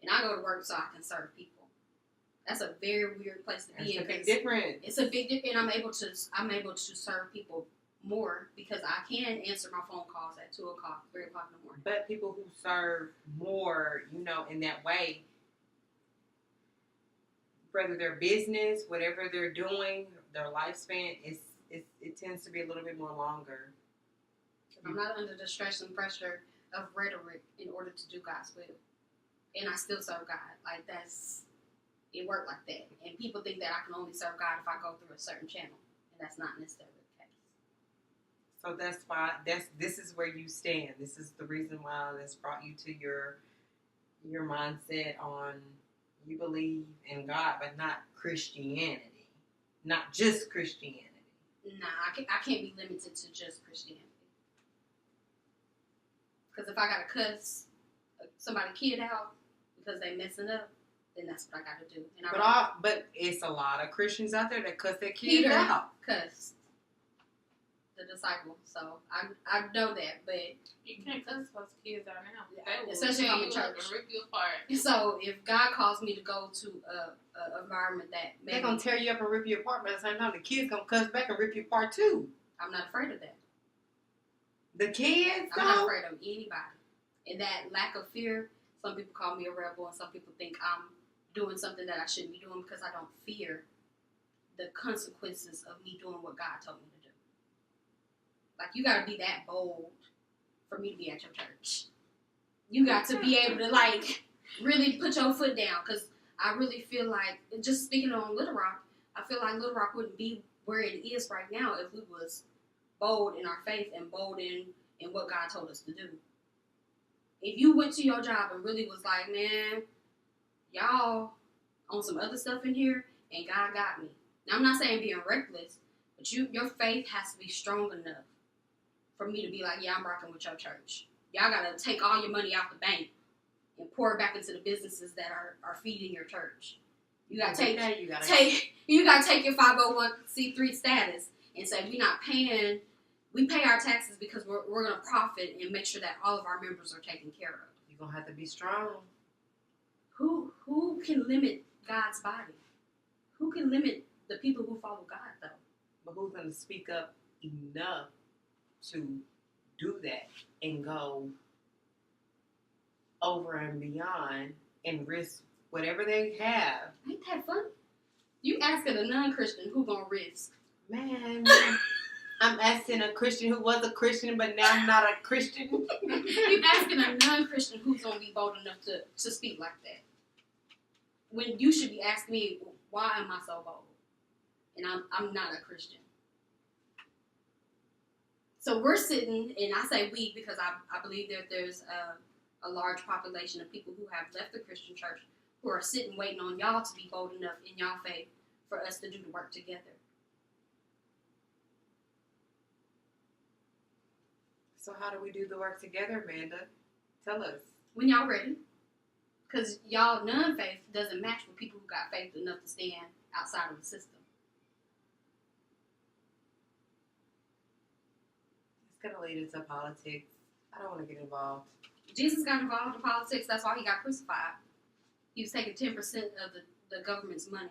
and I go to work so I can serve people. That's a very weird place to be in. It's a big difference. It's a big difference, and I'm able to serve people more because I can answer my phone calls at 2 o'clock, 3 o'clock in the morning. But people who serve more, in that way, whether their business, whatever they're doing, their lifespan, it tends to be a little bit more longer. I'm not under the stress and pressure of rhetoric in order to do God's will. And I still serve God. Like, it worked like that. And people think that I can only serve God if I go through a certain channel. And that's not necessarily the case. So that's why, this is where you stand. This is the reason why this brought you to your mindset on you believe in God, but not Christianity. Not just Christianity. Nah, I can't be limited to just Christianity. Because if I got to cuss somebody's kid out because they messing up, then that's what I got to do. And but it's a lot of Christians out there that cuss their kids out. Cussed the disciple, so I know that, but you can't cuss those kids out now. Yeah, especially if I'm in church. Rip you apart. So if God calls me to go to a environment that they're gonna tear you up and rip you apart, but at the same time the kids gonna cuss back and rip you apart too. I'm not afraid of that. The kids, I'm not afraid of anybody. And that lack of fear, some people call me a rebel, and some people think I'm doing something that I shouldn't be doing because I don't fear the consequences of me doing what God told me to do. Like, you got to be that bold for me to be at your church. You got to be able to, like, really put your foot down, because I really feel like, just speaking on Little Rock, I feel like Little Rock wouldn't be where it is right now if we was bold in our faith and bold in what God told us to do. If you went to your job and really was like, man, y'all on some other stuff in here, and God got me. Now, I'm not saying being reckless, but your faith has to be strong enough for me to be like, yeah, I'm rocking with your church. Y'all got to take all your money out the bank and pour it back into the businesses that are feeding your church. You got to take your 501c3 status and say, we pay our taxes because we're going to profit and make sure that all of our members are taken care of. You're going to have to be strong. Who can limit God's body? Who can limit the people who follow God, though? But who's going to speak up enough to do that and go over and beyond and risk whatever they have? Ain't that funny? You asking a non-Christian who gonna risk? Man, I'm asking a Christian who was a Christian but now not a Christian. You asking a non-Christian who's gonna be bold enough to speak like that? When you should be asking me, why am I so bold? And I'm not a Christian. So we're sitting, and I say we because I believe that there's a large population of people who have left the Christian church who are sitting waiting on y'all to be bold enough in y'all faith for us to do the work together. So how do we do the work together, Amanda? Tell us. When y'all ready. Because y'all non-faith doesn't match with people who got faith enough to stand outside of the system. It's going to lead into politics. I don't want to get involved. Jesus got involved in politics. That's why he got crucified. He was taking 10% of the government's money.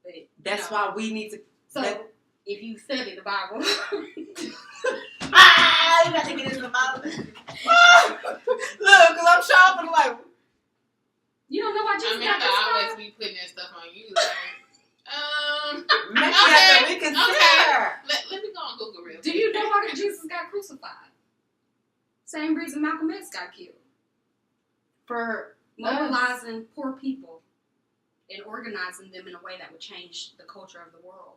But, that's why we need to... So, if you study the Bible... you got to get into the Bible. Look, because I'm shopping like... You don't know why Jesus got Amanda crucified? always be putting that stuff on you. Like, maybe okay, you have to reconsider. okay. Let me go on Google real quick. Do you know why Jesus got crucified? Same reason Malcolm X got killed. For mobilizing poor people and organizing them in a way that would change the culture of the world.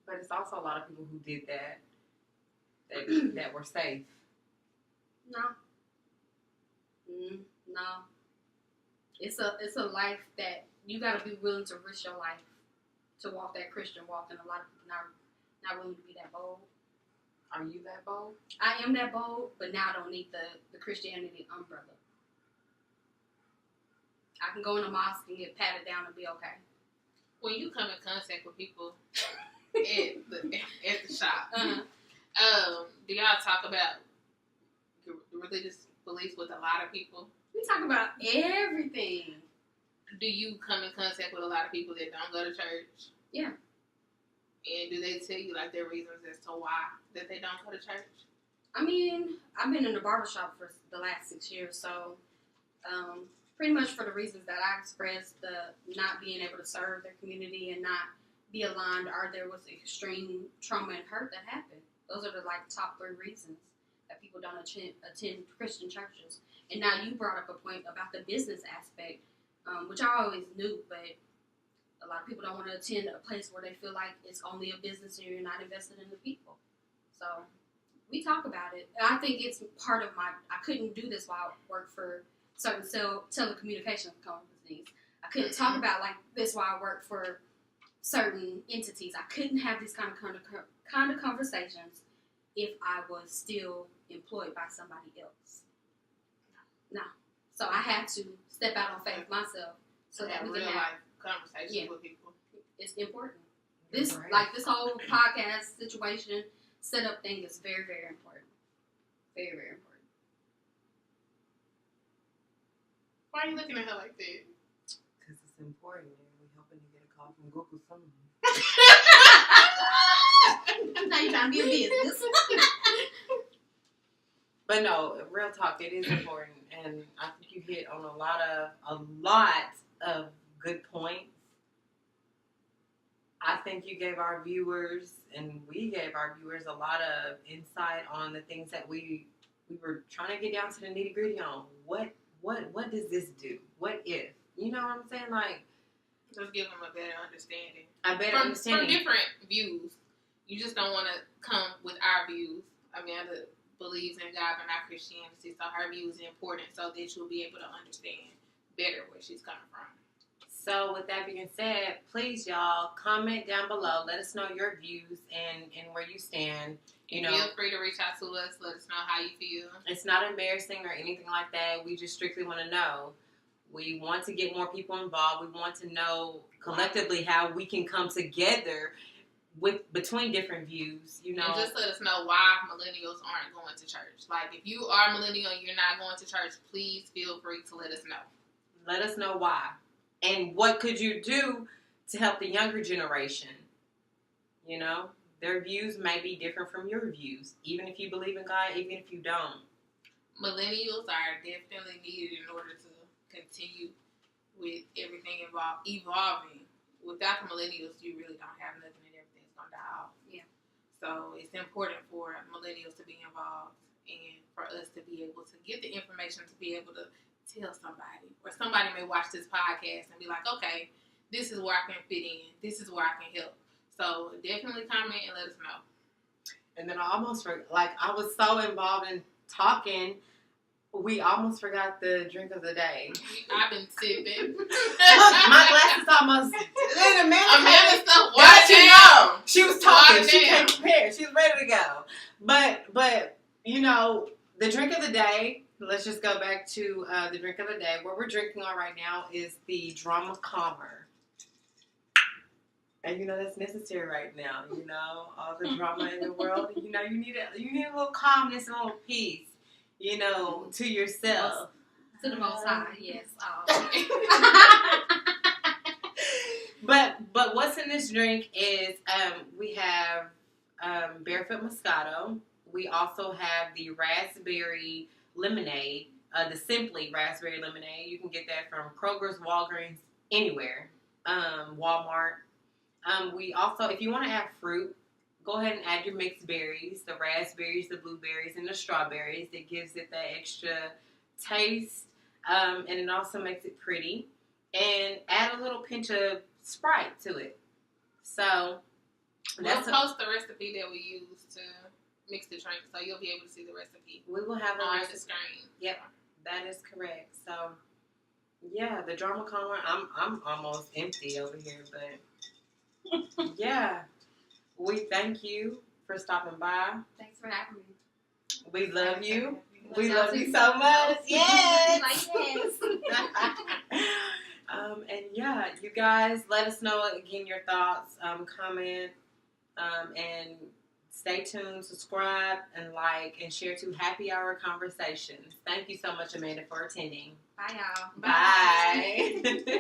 But it's also a lot of people who did that that were safe. No. No. It's a life that you got to be willing to risk your life to walk that Christian walk, and a lot of people not willing to be that bold. Are you that bold? I am that bold, but now I don't need the Christianity umbrella. I can go in a mosque and get patted down and be okay. When you come in contact with people at the shop, do y'all talk about religious beliefs with a lot of people? We talk about everything. Do you come in contact with a lot of people that don't go to church? Yeah. And do they tell you like their reasons as to why that they don't go to church? I mean, I've been in the barbershop for the last 6 years, so pretty much for the reasons that I expressed, the not being able to serve their community and not be aligned, or there was extreme trauma and hurt that happened. Those are the top 3 reasons that people don't attend Christian churches. And now you brought up a point about the business aspect, which I always knew, but a lot of people don't want to attend a place where they feel like it's only a business and you're not invested in the people. So we talk about it. And I think it's part of I couldn't do this while I worked for certain telecommunications companies. I couldn't talk about this while I worked for certain entities. I couldn't have these kind of conversations if I was still employed by somebody else. No. So I had to step out on faith myself so that we can have life conversations with people. It's important. This whole podcast situation setup thing is very, very important. Very, very important. Why are you looking at her like that? Because it's important. We're helping to get a call from Google someone. Now you're trying to be a business. But no, real talk, it is important, and I think you hit on a lot of good points. I think you gave our viewers, and we gave our viewers a lot of insight on the things that we were trying to get down to the nitty gritty on. What does this do? What if? You know what I'm saying? Let's give them a better understanding. Understanding. From different views. You just don't want to come with our views. Amanda believes in God but not Christianity, so her views are important so that you'll be able to understand better where she's coming from. So with that being said, please y'all comment down below. Let us know your views and where you stand. Feel free to reach out to us. Let us know how you feel. It's not embarrassing or anything like that. We just strictly want to know. We want to get more people involved. We want to know collectively how we can come together between different views, And just let us know why millennials aren't going to church. If you are a millennial and you're not going to church, please feel free to let us know. Let us know why. And what could you do to help the younger generation? You know, their views may be different from your views, even if you believe in God, even if you don't. Millennials are definitely needed in order to continue with everything evolving. Without the millennials, you really don't have nothing, and everything's going to die off. Yeah. So it's important for millennials to be involved and for us to be able to get the information to be able to tell somebody. Or somebody may watch this podcast and be like, okay, this is where I can fit in. This is where I can help. So definitely comment and let us know. And then I almost forgot, like, I was so involved in talking, we almost forgot the drink of the day. I've been sipping. Look, my glass is almost. Amanda's so Got you down. know. She was talking. Watered She down. came prepared. She was ready to go. But you know, the drink of the day. Let's just go back to the drink of the day. What we're drinking on right now is the Drama Calmer. And you know that's necessary right now. You know, all the drama in the world. You know, you need a little calmness and a little peace. You know, to yourself. To the Most High, yes. But what's in this drink is we have Barefoot Moscato. We also have the raspberry lemonade, the Simply raspberry lemonade. You can get that from Kroger's, Walgreens, anywhere, Walmart. We also, if you want to add fruit, go ahead and add your mixed berries, the raspberries, the blueberries, and the strawberries. It gives it that extra taste, and it also makes it pretty. And add a little pinch of Sprite to it. So We'll post the recipe that we use to mix the drink, so you'll be able to see the recipe. We will have on the screen. Yep, that is correct. So yeah, the Drama Calmer. I'm almost empty over here, but yeah, we thank you for stopping by. Thanks for having me. We love you. We Love love y'all you too. so much. Yes. Like, yes. And yeah, you guys, let us know again your thoughts. Comment, and stay tuned. Subscribe and like and share to Happy Hour Conversations. Thank you so much, Amanda, for attending. Bye, y'all. Bye.